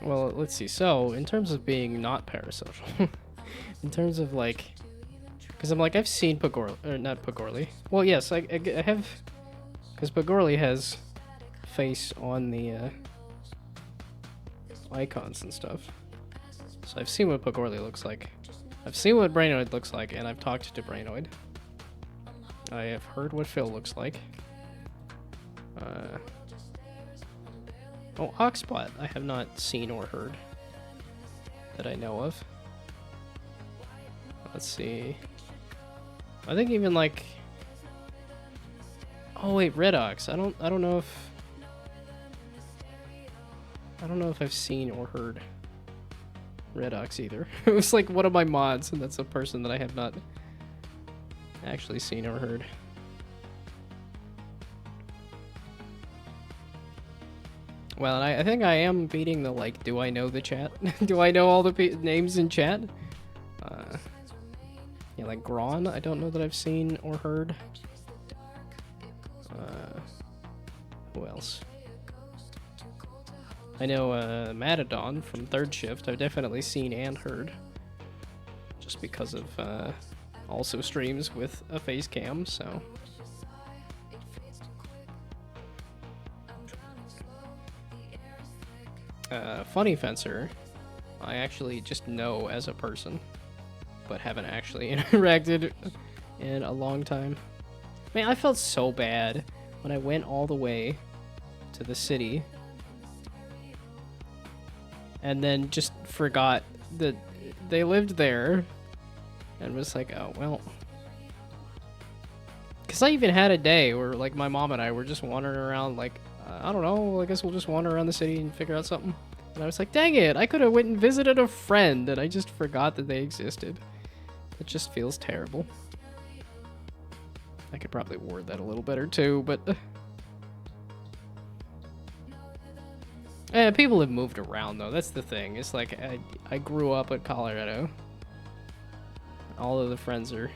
Speaker 2: Well, let's see. So, in terms of being not parasocial, in terms of like, because I'm like, I've seen not Pagorli. Well, yes, I have, because Pagorli has face on the icons and stuff. So I've seen what Pagorli looks like. I've seen what Brainoid looks like, and I've talked to Brainoid. I have heard what Phil looks like. Oh, Oxbot, I have not seen or heard that I know of. Let's see. I think even like. Oh wait, Redox. I don't know if. I don't know if I've seen or heard Redox either. It was like one of my mods, and that's a person that I have not actually seen or heard. Well, and I think I am beating the, like, do I know the chat? Do I know all the names in chat? Yeah, like Gron, I don't know that I've seen or heard. Who else? I know Matadon from Third Shift, I've definitely seen and heard. Just because of also streams with a face cam, so... Funny Fencer, I actually just know as a person, but haven't actually interacted in a long time. Man, I felt so bad when I went all the way to the city and then just forgot that they lived there and was like, oh, well. Because I even had a day where, like, my mom and I were just wandering around, like, I don't know, I guess we'll just wander around the city and figure out something. And I was like, dang it, I could have went and visited a friend, and I just forgot that they existed. It just feels terrible. I could probably word that a little better too, but... people have moved around, though, that's the thing. It's like, I grew up in Colorado. All of the friends are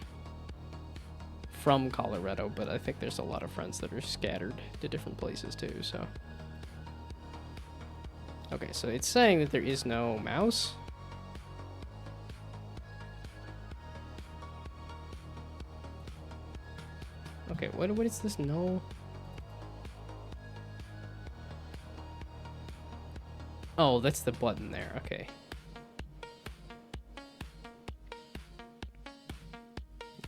Speaker 2: from Colorado, but I think there's a lot of friends that are scattered to different places too, so... Okay, so it's saying that there is no mouse. Okay, what is this no? Oh, that's the button there, okay.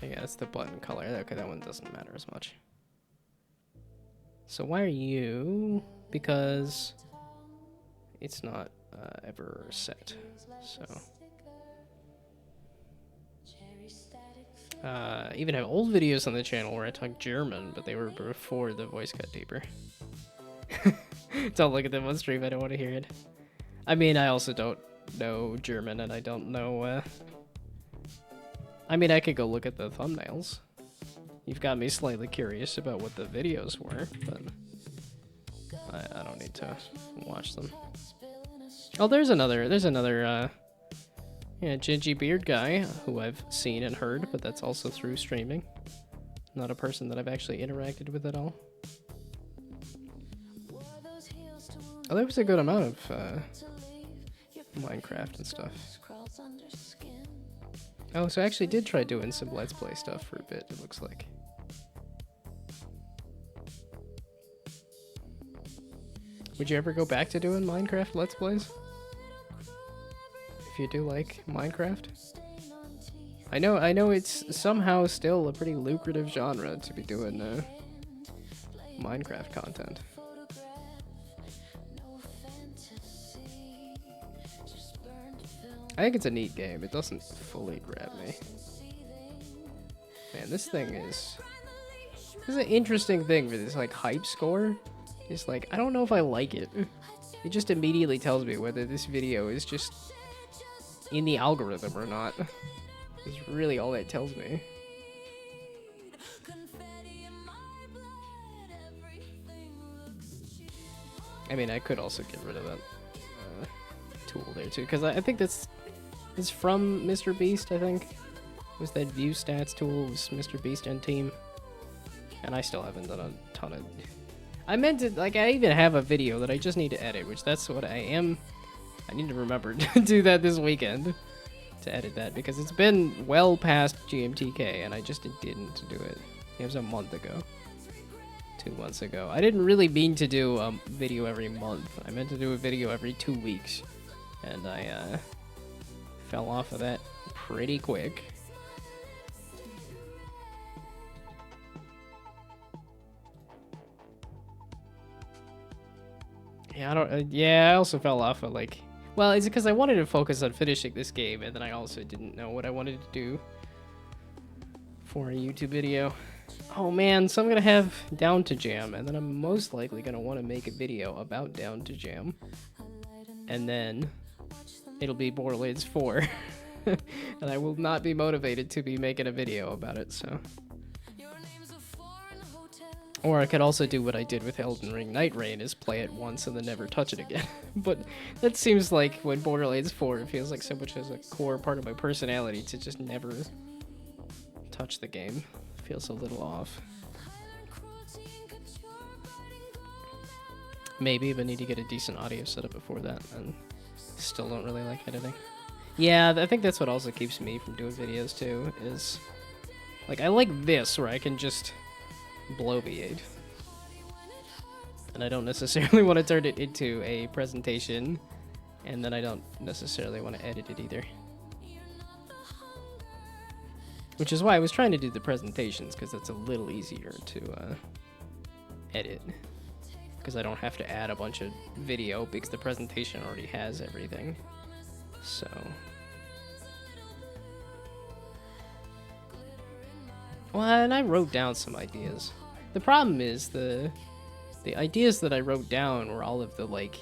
Speaker 2: Yeah, that's the button color. Okay, that one doesn't matter as much. So why are you? Because it's not ever set. So I even have old videos on the channel where I talk German, but they were before the voice got deeper. Don't look at them on stream. I don't want to hear it. I mean, I also don't know German, and I don't know. I mean, I could go look at the thumbnails. You've got me slightly curious about what the videos were, but I don't need to watch them. Oh, there's another, yeah, Gingy Beard guy who I've seen and heard, but that's also through streaming. Not a person that I've actually interacted with at all. Oh, there was a good amount of Minecraft and stuff. Oh, so I actually did try doing some Let's Play stuff for a bit, it looks like. Would you ever go back to doing Minecraft Let's Plays? If you do like Minecraft? I know it's somehow still a pretty lucrative genre to be doing Minecraft content. I think it's a neat game. It doesn't fully grab me. Man, this thing is... This is an interesting thing for this, like, hype score. It's like, I don't know if I like it. It just immediately tells me whether this video is just in the algorithm or not. It's really all that tells me. I mean, I could also get rid of that tool there too, because I think it's from Mr. Beast, I think. It was that view stats tool, it was Mr. Beast and team. And I still haven't done a ton of... I meant to, like, I even have a video that I just need to edit, which that's what I am... I need to remember to do that this weekend, to edit that, because it's been well past GMTK, and I just didn't do it. It was a month ago. 2 months ago. I didn't really mean to do a video every month. I meant to do a video every 2 weeks. And I fell off of that pretty quick. Yeah, I also fell off of, like... Well, it's because I wanted to focus on finishing this game, and then I also didn't know what I wanted to do for a YouTube video. Oh man, so I'm gonna have Down to Jam, and then I'm most likely gonna want to make a video about Down to Jam, and then it'll be Borderlands 4, and I will not be motivated to be making a video about it. So, or I could also do what I did with Elden Ring Night Rain, is play it once and then never touch it again. But that seems like when Borderlands 4, it feels like so much as a core part of my personality to just never touch the game. Feels a little off. Maybe, but need to get a decent audio setup before that, and still don't really like editing. Yeah, I think that's what also keeps me from doing videos too, is like I like this where I can just bloviate. And I don't necessarily want to turn it into a presentation, and then I don't necessarily want to edit it either. Which is why I was trying to do the presentations, because it's a little easier to edit. Because I don't have to add a bunch of video, because the presentation already has everything. So... well, and I wrote down some ideas. The problem is the ideas that I wrote down were all of the, like,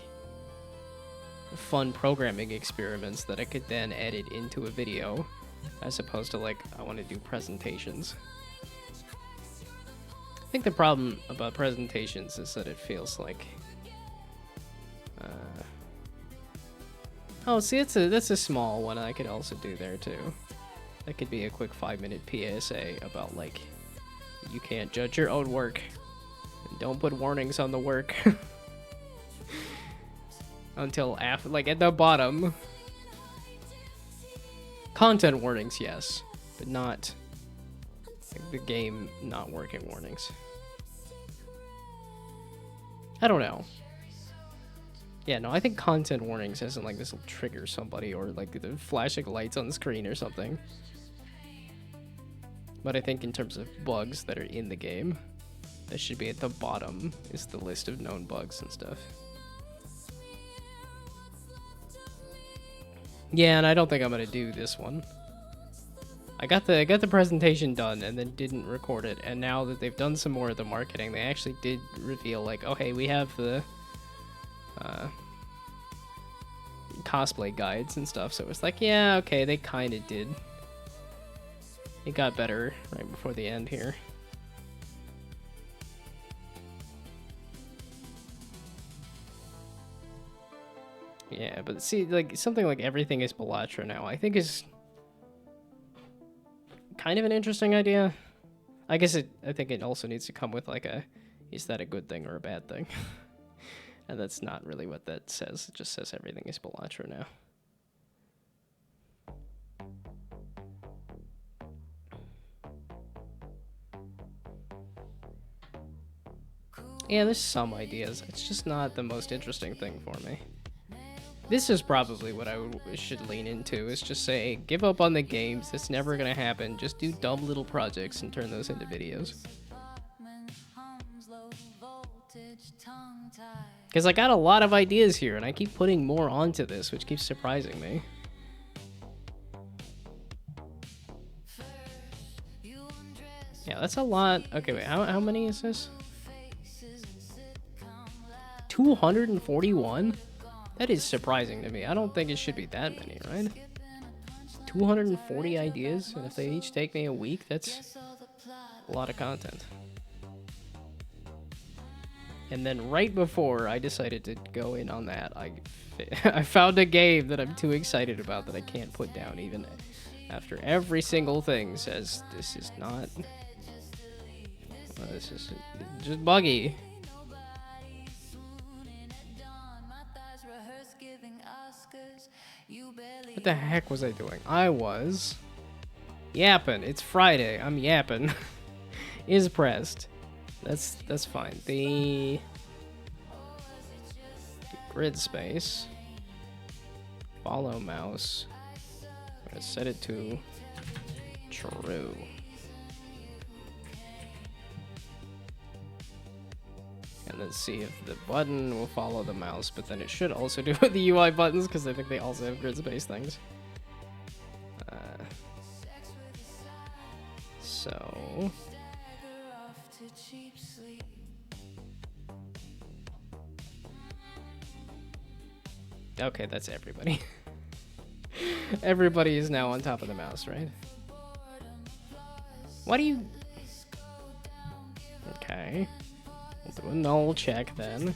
Speaker 2: fun programming experiments that I could then edit into a video. As opposed to, like, I want to do presentations. I think the problem about presentations is that it feels like... oh, see, that's a small one I could also do there, too. That could be a quick 5-minute PSA about, like, you can't judge your own work. And don't put warnings on the work. Until after, like, at the bottom... content warnings, yes, but not like, the game not working warnings. I don't know. Yeah, no, I think content warnings isn't like this will trigger somebody or like the flashing lights on the screen or something. But I think in terms of bugs that are in the game, that should be at the bottom is the list of known bugs and stuff. Yeah, and I don't think I'm gonna do this one. I got the presentation done and then didn't record it, and now that they've done some more of the marketing, they actually did reveal like, oh hey, we have the cosplay guides and stuff. So it was like, yeah, okay, they kind of did. It got better right before the end here. Yeah, but see, like, something like everything is Bellatra now, I think is kind of an interesting idea. I guess I think it also needs to come with, like, is that a good thing or a bad thing? And that's not really what that says. It just says everything is Bellatra now. Yeah, there's some ideas. It's just not the most interesting thing for me. This is probably what I should lean into, is just say, give up on the games, it's never gonna happen, just do dumb little projects and turn those into videos. Because I got a lot of ideas here, and I keep putting more onto this, which keeps surprising me. Yeah, that's a lot. Okay, wait, how many is this? 241? That is surprising to me. I don't think it should be that many, right? 240 ideas, and if they each take me a week, that's a lot of content. And then right before I decided to go in on that, I found a game that I'm too excited about that I can't put down even after every single thing says this is not... this is just buggy. What the heck was I doing? I was yapping. It's Friday. I'm yapping. Is pressed. That's fine. The grid space. Follow mouse. I'm gonna set it to true. And then see if the button will follow the mouse, but then it should also do the UI buttons, because I think they also have grid space things. So Okay, that's everybody. Everybody is now on top of the mouse, right? Why do you... Okay. We'll do a null check then.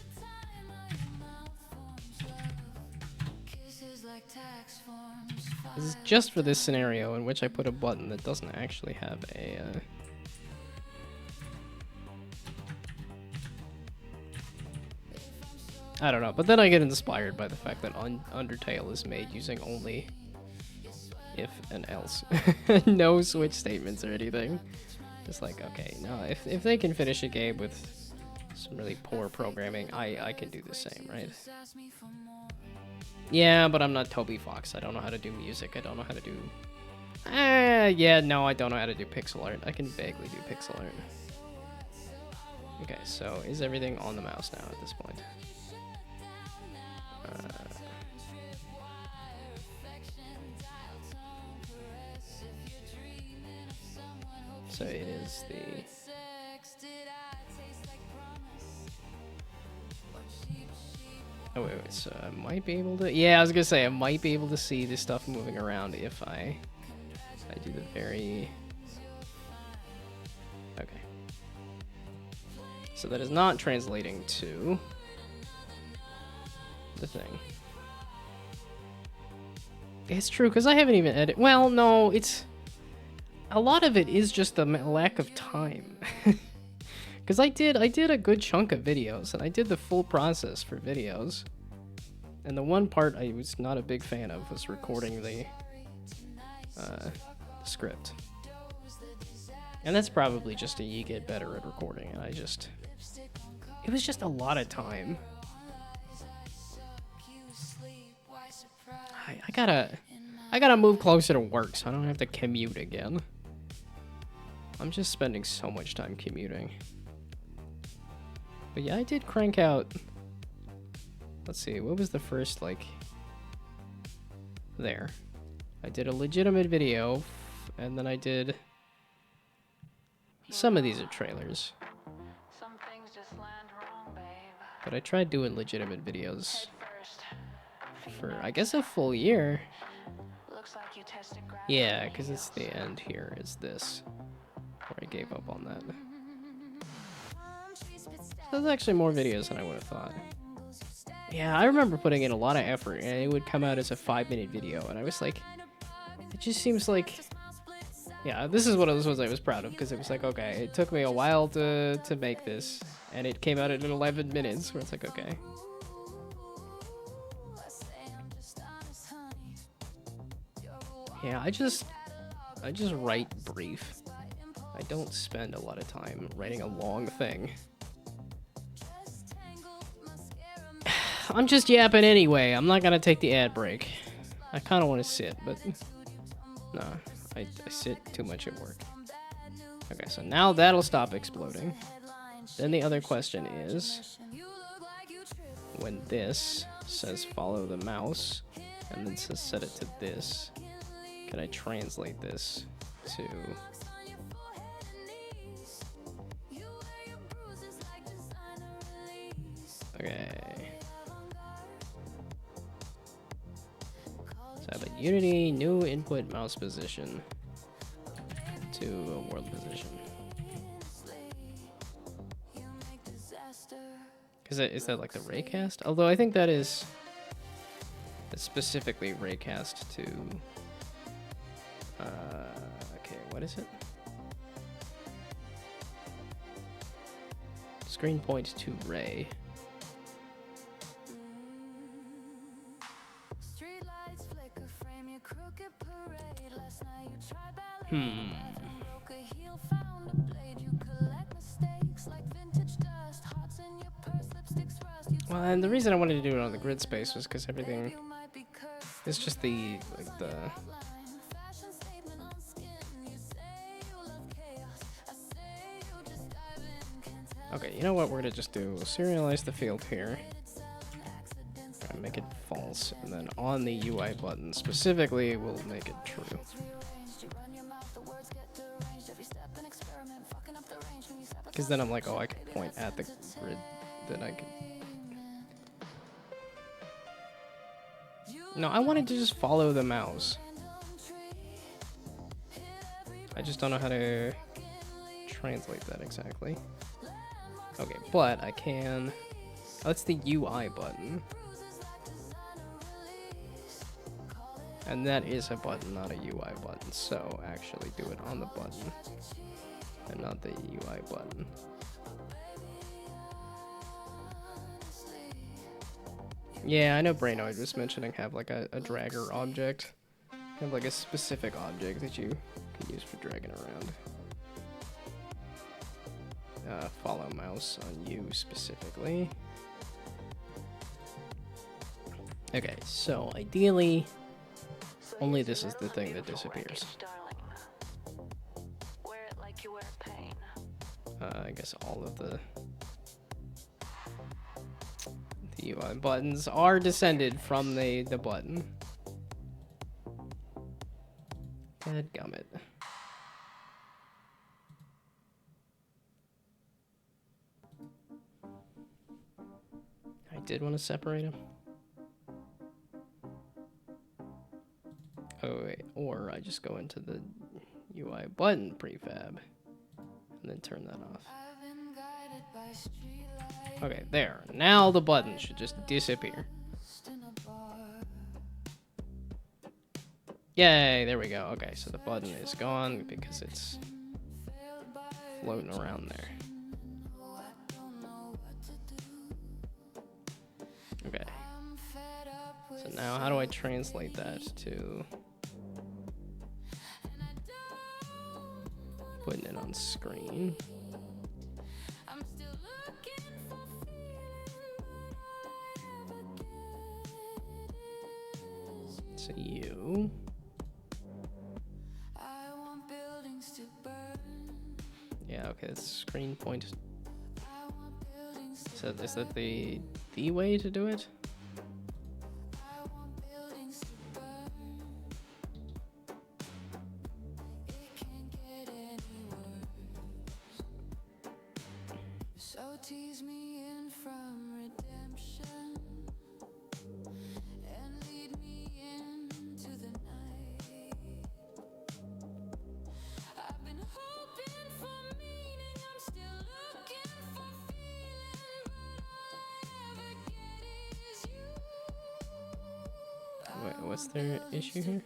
Speaker 2: This is just for this scenario in which I put a button that doesn't actually have a... I don't know, but then I get inspired by the fact that Undertale is made using only if and else. No switch statements or anything. Just like, okay, no, if they can finish a game with some really poor programming, I can do the same, right? Yeah, but I'm not Toby Fox. I don't know how to do music. I don't know how to do... yeah, no, I don't know how to do pixel art. I can vaguely do pixel art. Okay, so is everything on the mouse now at this point? So it is the... Oh, wait, so I might be able to... Yeah, I was gonna say, I might be able to see this stuff moving around if I do the very... Okay. So that is not translating to the thing. It's true, because I haven't even edited... Well, no, it's... A lot of it is just the lack of time. Because I did a good chunk of videos, and I did the full process for videos. And the one part I was not a big fan of was recording the script. And that's probably just you get better at recording, and it was just a lot of time. I gotta move closer to work so I don't have to commute again. I'm just spending so much time commuting. But yeah, I did crank out... Let's see, what was the first, like... There. I did a legitimate video, and then I did... Some of these are trailers.
Speaker 3: Some things just land wrong, babe.
Speaker 2: But I tried doing legitimate videos
Speaker 3: Head first. Feet
Speaker 2: for, I
Speaker 3: next.
Speaker 2: guess, a full year.
Speaker 3: Looks like you tested gravity.
Speaker 2: Yeah,
Speaker 3: in
Speaker 2: because it's
Speaker 3: heels.
Speaker 2: the end here, is this. Where I gave up on that. So there's actually more videos than I would have thought. Yeah, I remember putting in a lot of effort, and it would come out as a 5-minute video, and I was like, it just seems like... Yeah, this is one of those ones I was proud of, because it was like, okay, it took me a while to make this, and it came out in 11 minutes, where it's like, okay. Yeah, I just write brief. I don't spend a lot of time writing a long thing. I'm just yapping anyway. I'm not gonna take the ad break. I kind of want to sit, but no, I sit too much at work. Okay, so now that'll stop exploding. Then the other question is, when this says follow the mouse, and then says set it to this, can I translate this to... Okay. So I have a Unity new input mouse position to a world position. Is that like the raycast? Although I think that is specifically raycast to... okay, what is it? Screen point to ray. Well, and the reason I wanted to do it on the grid space was because everything is just the, like, the... Okay, you know what we're gonna just do? We'll serialize the field here. And make it false, and then on the UI button specifically, we'll make it true. Because then I'm like, oh, I can point at the grid that I could. No, I wanted to just follow the mouse. I just don't know how to translate that exactly. Okay, but I can. That's the UI button. And that is a button, not a UI button. So actually do it on the button and not the UI button. Yeah, I know Brainoid was mentioning have like a dragger object. Have like a specific object that you can use for dragging around. Follow mouse on you specifically. Okay, so ideally, only this is the thing that disappears.
Speaker 3: Wear it like you wear pain.
Speaker 2: I guess all of the UI buttons are descended from the button. Dadgummit. I did want to separate them. Oh wait, or I just go into the UI button prefab and then turn that off. Okay, there. Now the button should just disappear. Yay, there we go. Okay, so the button is gone because it's floating around there. Okay. So now how do I translate that to putting it on screen? So you. Yeah, okay, that's screen point. So is that the way to do it? Wait, what's their issue here?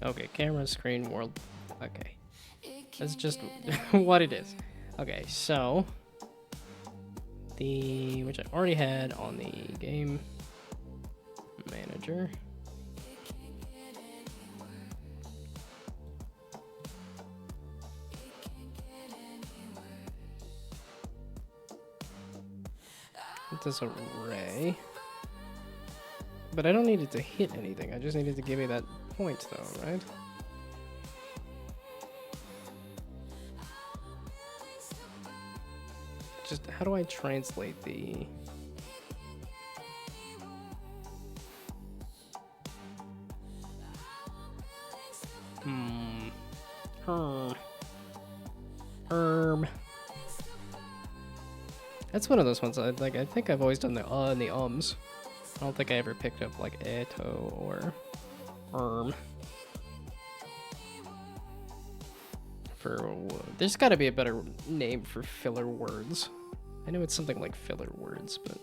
Speaker 2: Okay, camera, screen, world. Okay. That's just what it is. Okay, so which I already had on the game manager. It does array. But I don't need it to hit anything. I just need it to give me that point though, right? Just how do I translate the That's one of those ones I think I've always done the and the ums. I don't think I ever picked up like eto or there's got to be a better name for filler words. I know it's something like filler words, but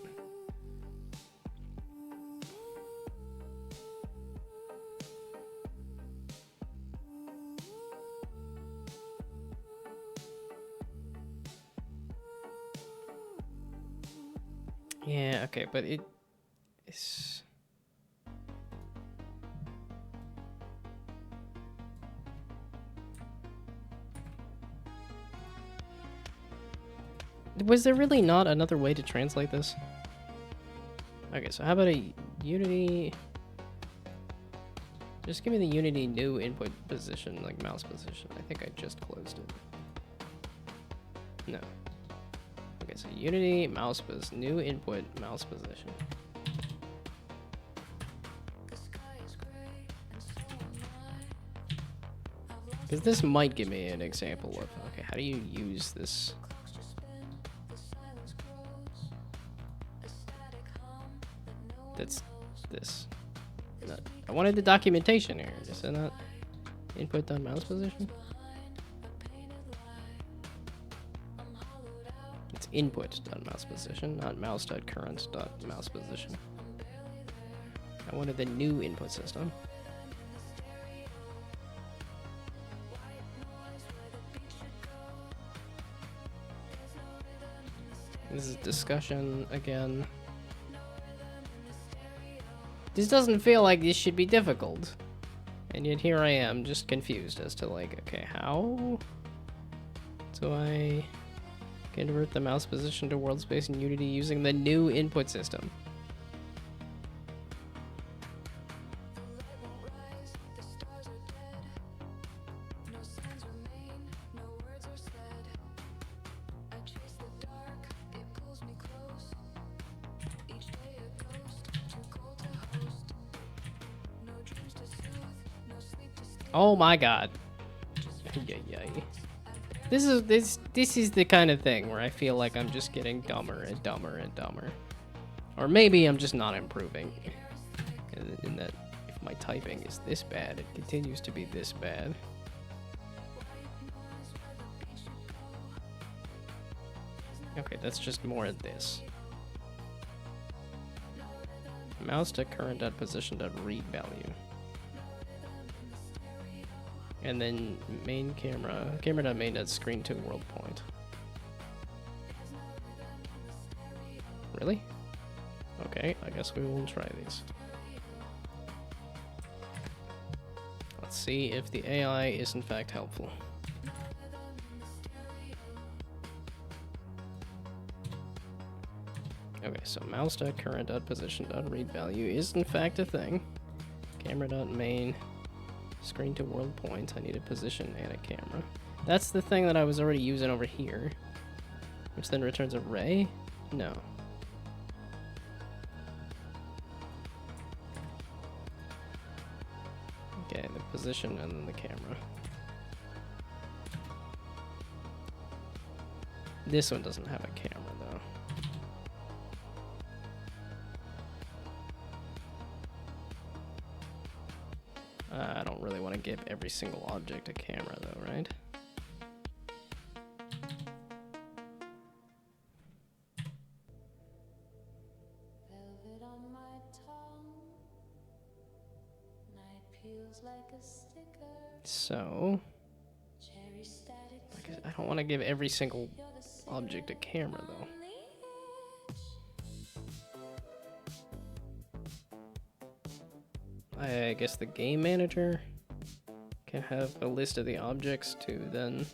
Speaker 2: yeah, okay, but it's was there really not another way to translate this? Okay, so how about a Unity? Just give me the Unity new input position, like mouse position. I think I just closed it. No. so Unity mouse new input mouse position. Because this might give me an example of, okay, how do you use this? That's this. I wanted the documentation here. Is that not input done mouse position? It's input done mouse position, not mouse.current mouse position. I wanted the new input system. This is discussion again. This doesn't feel like this should be difficult. And yet here I am, just confused as to like, okay, how do I convert the mouse position to world space in Unity using the new input system? Oh my god. This is the kind of thing where I feel like I'm just getting dumber and dumber and dumber. Or maybe I'm just not improving. In that if my typing is this bad, it continues to be this bad. Okay, that's just more of this. Mouse to current position read value. And then main camera.main screen to world point. Really? Okay, I guess we will try these. Let's see if the AI is in fact helpful. Okay, so mouse.current.position.read value is in fact a thing. Camera.main screen to world point. I need a position and a camera. That's the thing that I was already using over here, which then returns a ray? No. Okay, the position and then the camera. This one doesn't have a camera though. I don't really want to give every single object a camera though, right?
Speaker 1: Velvet on my tongue. Night peels like a sticker.
Speaker 2: So,
Speaker 1: Cherry static.
Speaker 2: I don't want to give every single object a camera though. I guess the game manager can have a list of the objects to then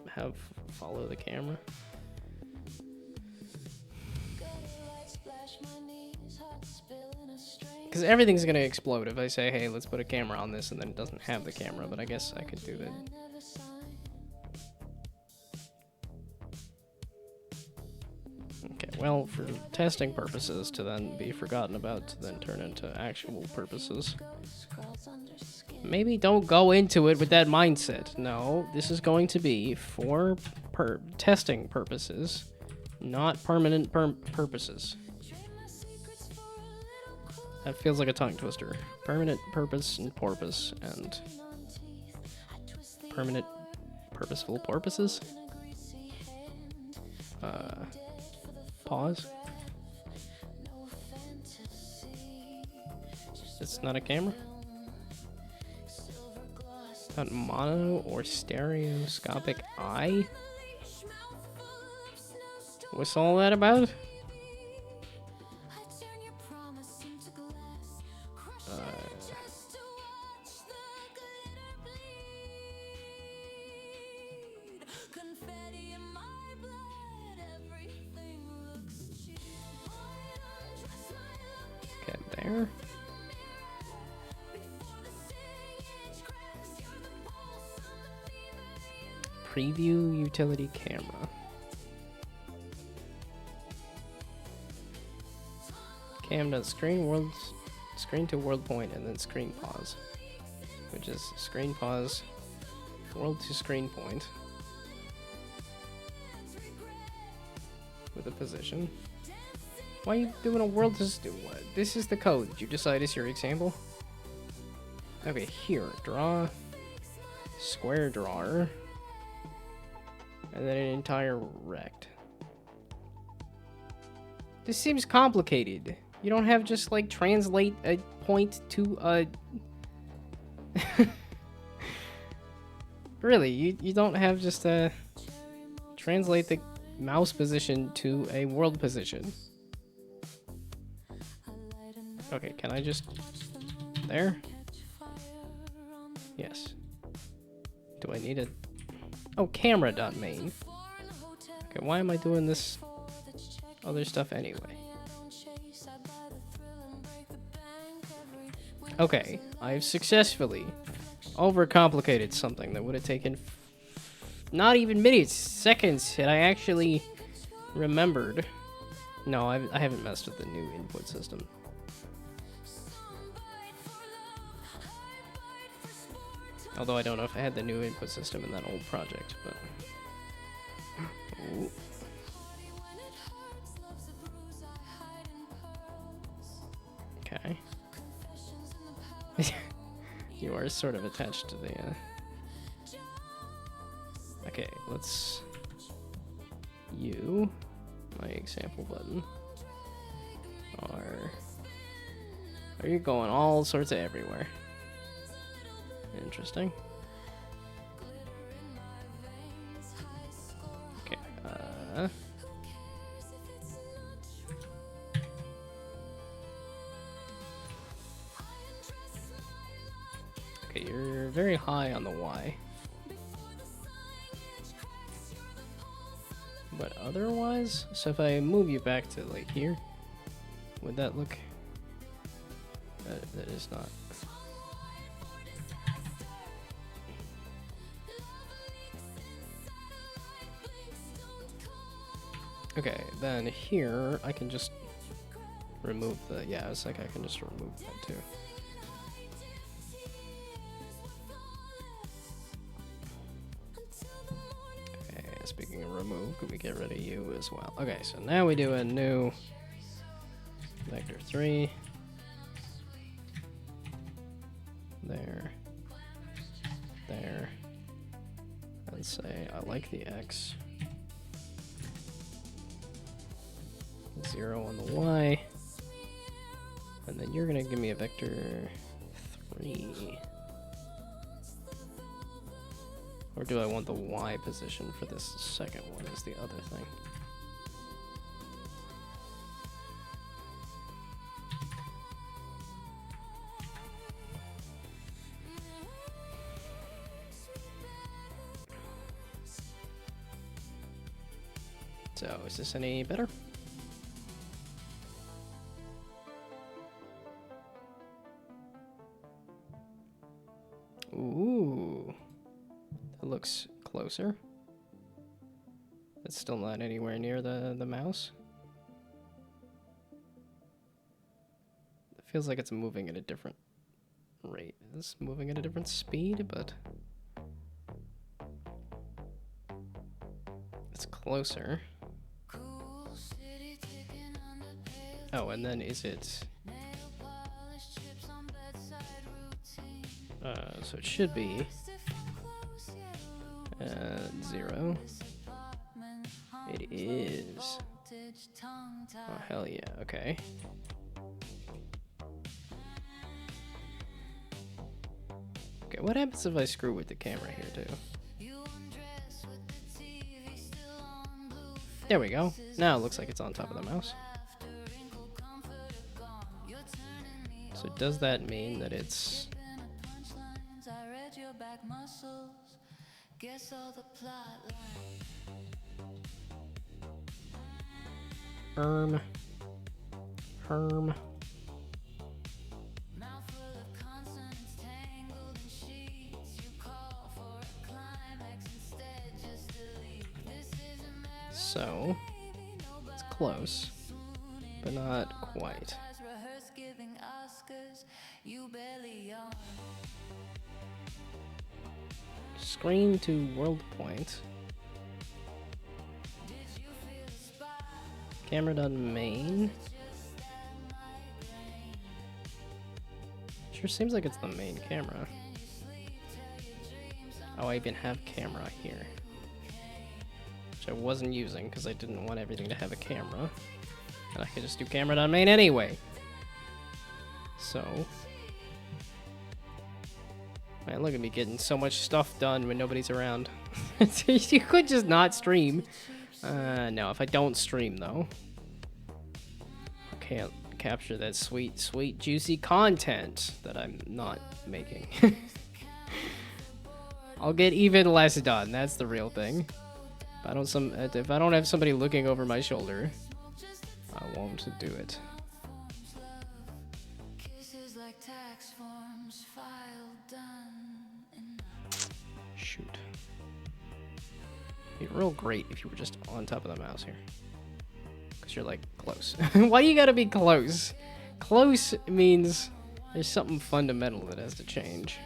Speaker 2: have follow the camera. Because everything's gonna explode if I say, hey, let's put a camera on this, and then it doesn't have the camera, but I guess I could do that. Okay, well, for testing purposes to then be forgotten about to then turn into actual purposes. Maybe don't go into it with that mindset. No, this is going to be for testing purposes, not permanent purposes. That feels like a tongue twister. Permanent purpose and porpoise and permanent purposeful porpoises. Pause. It's not a camera? Not mono or stereoscopic eye? What's all that about? There. Preview utility camera. Cam does screen to world point, and then screen pause, which is screen pause, world to screen point with a position. Why are you doing a world to what? This is the code that you decide is your example. Okay, here, draw square drawer, and then an entire rect. This seems complicated. You don't have just like translate a point to a really, you don't have just translate the mouse position to a world position. Okay, can I just there? Yes. Do I need a camera.main? Okay, why am I doing this other stuff anyway? Okay, I've successfully overcomplicated something that would have taken not even minutes, seconds, had I actually remembered. No, I haven't messed with the new input system. Although I don't know if I had the new input system in that old project, but... Ooh. Okay. You are sort of attached to the, Okay, let's... my example button, are you going all sorts of everywhere? Interesting. Okay, okay, you're very high on the Y. But otherwise, so if I move you back to like here, would that look? That is not. Okay, then here I can just remove the, yeah, it's like I can just remove that too. Okay, speaking of remove, can we get rid of you as well? Okay, so now we do a new vector 3. There. There. And say I like the X. 0 on the Y, and then you're gonna give me a vector 3, or do I want the Y position for this second one is the other thing. So is this any better? Ooh, that looks closer. It's still not anywhere near the mouse. It feels like it's moving at a different rate. It's moving at a different speed, but it's closer. Oh, and then is it... so it should be 0. It is. Oh, hell yeah, okay. Okay, what happens if I screw with the camera here too? There we go. Now it looks like it's on top of the mouse. So does that mean that it's... Herm. So, it's close, but not quite. screen to world point. Camera done main. Sure seems like it's the main camera. Oh, I even have camera here. Which I wasn't using because I didn't want everything to have a camera. And I could just do camera done main anyway. So. Man, look at me getting so much stuff done when nobody's around. You could just not stream. No, if I don't stream though. I can't capture that sweet, sweet, juicy content that I'm not making. I'll get even less done, that's the real thing. If I don't have somebody looking over my shoulder, I won't do it. Shoot. It'd be real great if you were just on top of the mouse here. Because you're like close. Why do you gotta be close? Close means there's something fundamental that has to change.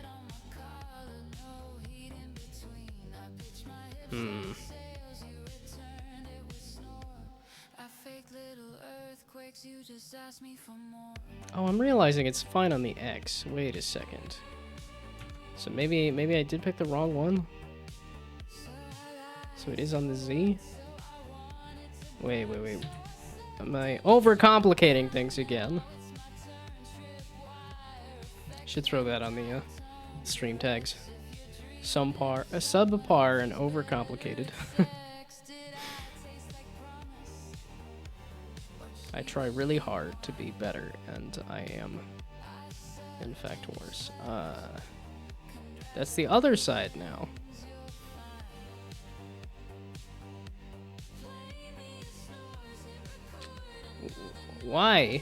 Speaker 2: Oh, I'm realizing it's fine on the X. Wait a second. So maybe I did pick the wrong one. So it is on the Z? Wait. Am I overcomplicating things again? Should throw that on the stream tags. Subpar and overcomplicated. I try really hard to be better, and I am, in fact, worse. That's the other side now. Why?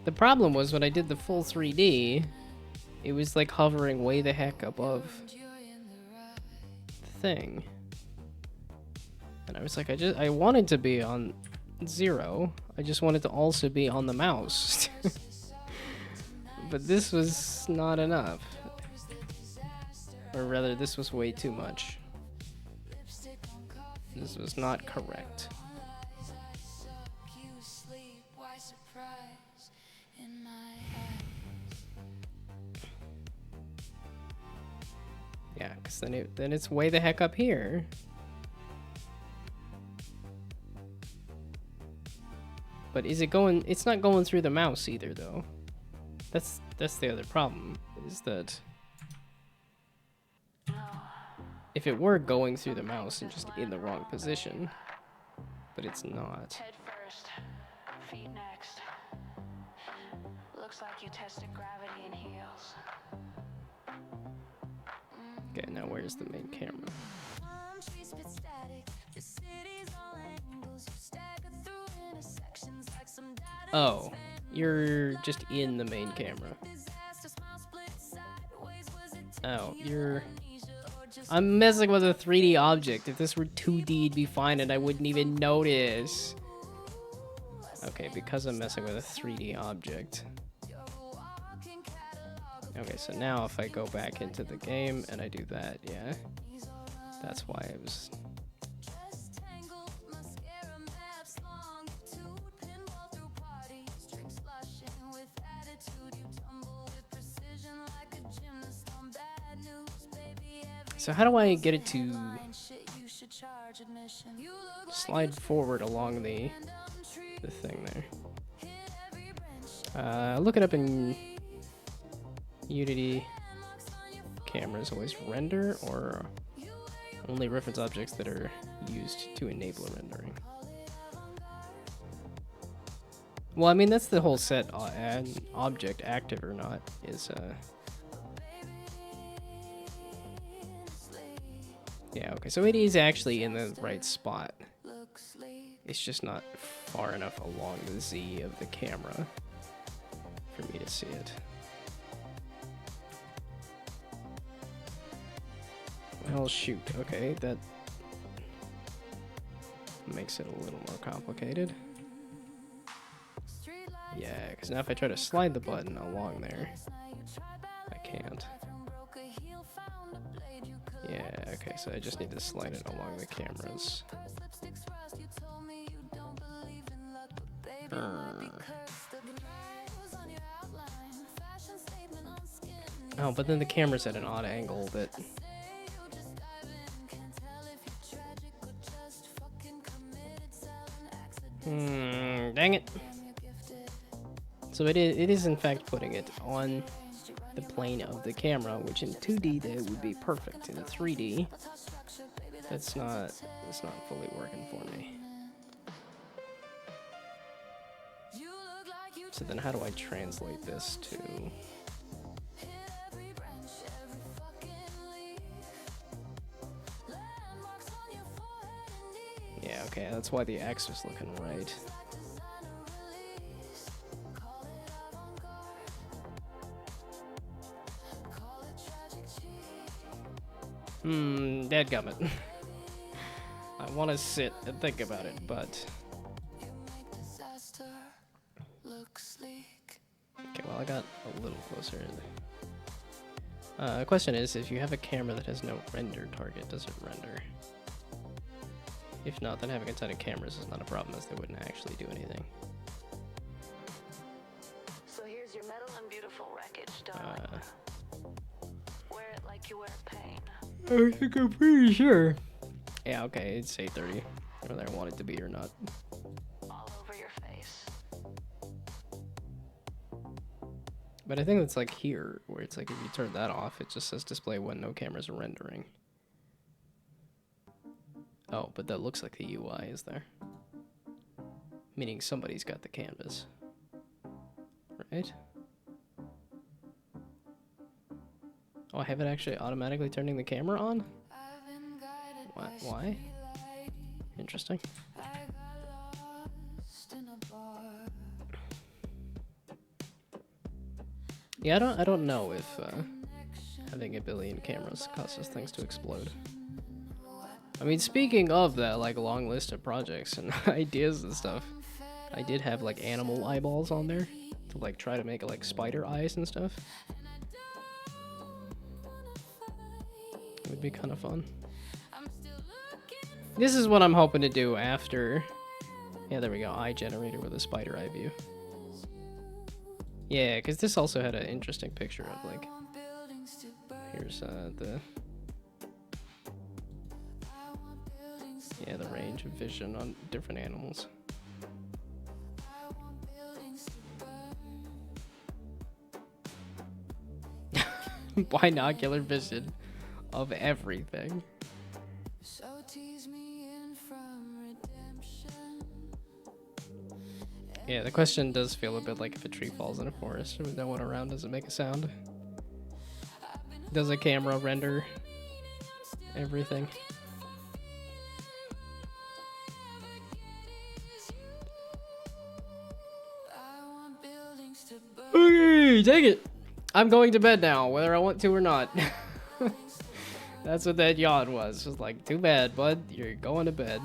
Speaker 2: The problem was when I did the full 3D, it was like hovering way the heck above the thing. And I was like, I wanted to be on 0. I just wanted to also be on the mouse. But this was not enough. Or rather, this was way too much. This was not correct. Yeah, because then it's way the heck up here. But is it going? It's not going through the mouse either, though. That's the other problem. Is that if it were going through the mouse and just in the wrong position, but it's not.
Speaker 3: Head first, feet next. Looks like you tested gravity in heels.
Speaker 2: Okay, now where's the main camera? Oh, you're just in the main camera. Oh, I'm messing with a 3D object. If this were 2D, it'd be fine and I wouldn't even notice. Okay, because I'm messing with a 3D object. Okay, so now if I go back into the game and I do that, yeah. That's why it was... So how do I get it to slide forward along the thing there? Look it up in Unity. Cameras always render, or only reference objects that are used to enable rendering. Well, I mean that's the whole set. An object active or not is yeah, okay, so it is actually in the right spot. It's just not far enough along the Z of the camera for me to see it. Well, shoot, okay, that makes it a little more complicated. Yeah, because now if I try to slide the button along there, I can't. okay, so I just need to slide it along the cameras. Oh, but then the camera's at an odd angle that... dang it. So it is in fact putting it on the plane of the camera, which in 2D that would be perfect. In 3D, it's not fully working for me. So then how do I translate this to... Yeah, okay, that's why the X was looking right. Dadgummit. I want to sit and think about it, but... Okay, well, I got a little closer. The question is, if you have a camera that has no render target, does it render? If not, then having a ton of cameras is not a problem, as they wouldn't actually do anything.
Speaker 3: So here's your metal and beautiful wreckage, darling. Wear it like you wear pain.
Speaker 2: I think I'm pretty sure. Yeah, okay, it's 8:30, whether I want it to be or not.
Speaker 3: All over your face.
Speaker 2: But I think it's like here, where it's like if you turn that off, it just says display when no cameras are rendering. Oh, but that looks like the UI is there. Meaning somebody's got the canvas. Right? Oh, I have it actually automatically turning the camera on? What? Why? Interesting. Yeah, I don't know if having a billion cameras causes things to explode. I mean, speaking of that, like, long list of projects and ideas and stuff, I did have, like, animal eyeballs on there to, like, try to make, like, spider eyes and stuff. It would be kind of fun. This is what I'm hoping to do after... Yeah, there we go. Eye generator with a spider eye view. Yeah, because this also had an interesting picture of, like... Here's, the... Yeah, the range of vision on different animals. Binocular vision of everything. Yeah, the question does feel a bit like if a tree falls in a forest with no one around, does it make a sound? Does a camera render everything? Okay, take it. I'm going to bed now, whether I want to or not. That's what that yawn was. Just like, too bad, bud. You're going to bed.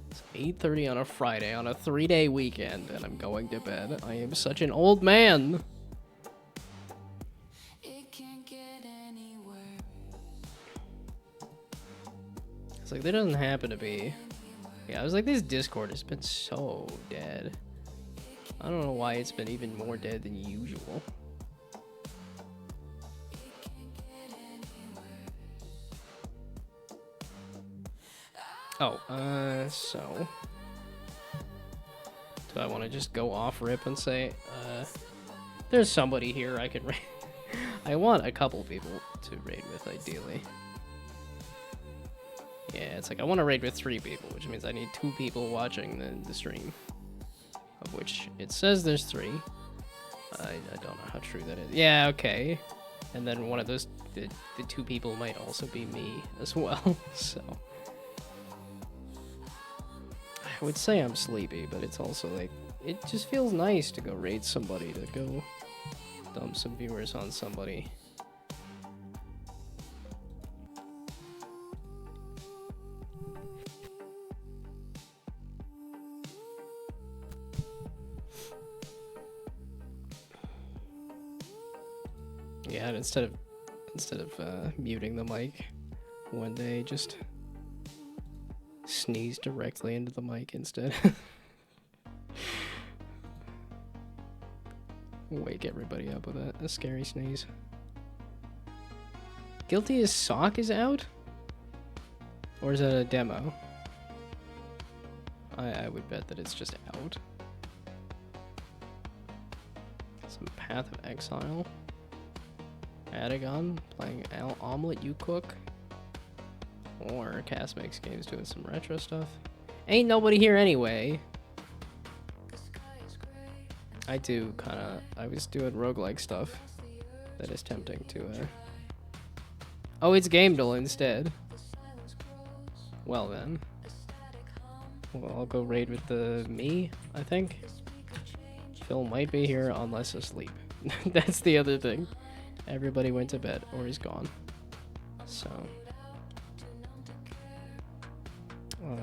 Speaker 2: It's 8:30 on a Friday on a 3-day weekend, and I'm going to bed. I am such an old man. It's like, there doesn't happen to be... Yeah, I was like, this Discord has been so dead. I don't know why it's been even more dead than usual. Oh, so... Do I want to just go off rip and say, there's somebody here I could raid? I want a couple people to raid with, ideally. Yeah, it's like, I want to raid with 3 people, which means I need 2 people watching the stream. Of which it says there's 3. I don't know how true that is. Yeah, okay. And then one of those, the 2 people might also be me as well, so. I would say I'm sleepy, but it's also like, it just feels nice to go raid somebody, to go dump some viewers on somebody. Yeah, and instead of instead of muting the mic one day, just sneeze directly into the mic instead. Wake everybody up with a scary sneeze. Guilty as Sock is out? Or is that a demo? I would bet that it's just out. Some Path of Exile. Adagon playing Omelet You Cook. Or Cast Makes Games doing some retro stuff. Ain't nobody here anyway. I do kinda... I was doing roguelike stuff. That is tempting to... Oh, it's Gamedle instead. Well then. Well, I'll go raid with me, I think. Phil might be here unless asleep. That's the other thing. Everybody went to bed or he's gone. So...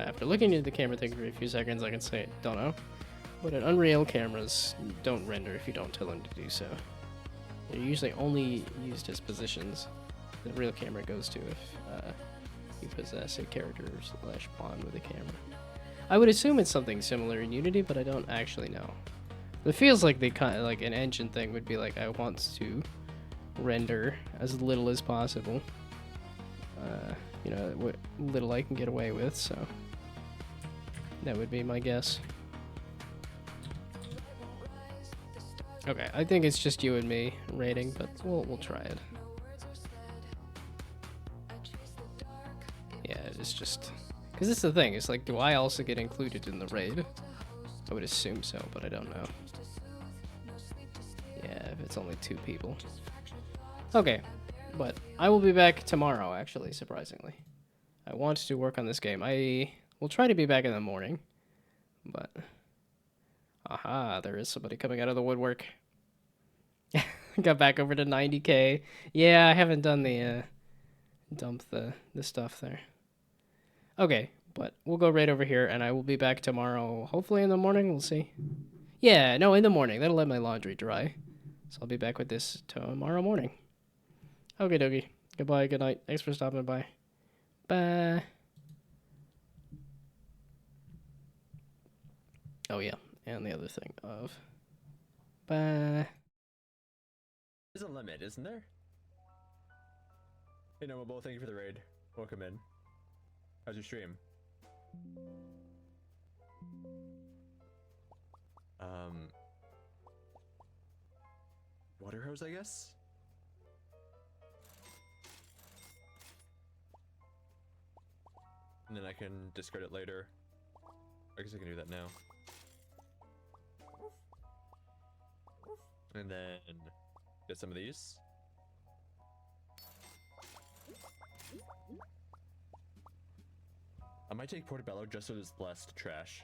Speaker 2: after looking into the camera thing for a few seconds, I can say, don't know. But in Unreal, cameras don't render if you don't tell them to do so. They're usually only used as positions the real camera goes to if you possess a character / pawn with a camera. I would assume it's something similar in Unity, but I don't actually know. It feels like they kind of like an engine thing would be like, I want to render as little as possible. You know, what little I can get away with, so that would be my guess. Okay, I think it's just you and me raiding, but we'll try it. Yeah, it's just because it's the thing. It's like, do I also get included in the raid? I would assume so, but I don't know. Yeah, if it's only 2 people. Okay. But I will be back tomorrow, actually, surprisingly. I want to work on this game. I will try to be back in the morning, but... Aha, there is somebody coming out of the woodwork. Got back over to 90k. Yeah, I haven't done the, dump the stuff there. Okay, but we'll go right over here, and I will be back tomorrow, hopefully in the morning, we'll see. Yeah, no, in the morning. That'll let my laundry dry. So I'll be back with this tomorrow morning. Okay, dokie. Goodbye, good night. Thanks for stopping by. Bye. Oh, yeah. And the other thing of... Bye.
Speaker 4: There's a limit, isn't there? Hey, Nomo, thank you for the raid. Welcome in. How's your stream? Water hose, I guess? And then I can discard it later. I guess I can do that now. And then get some of these. I might take Portobello just so it's less trash.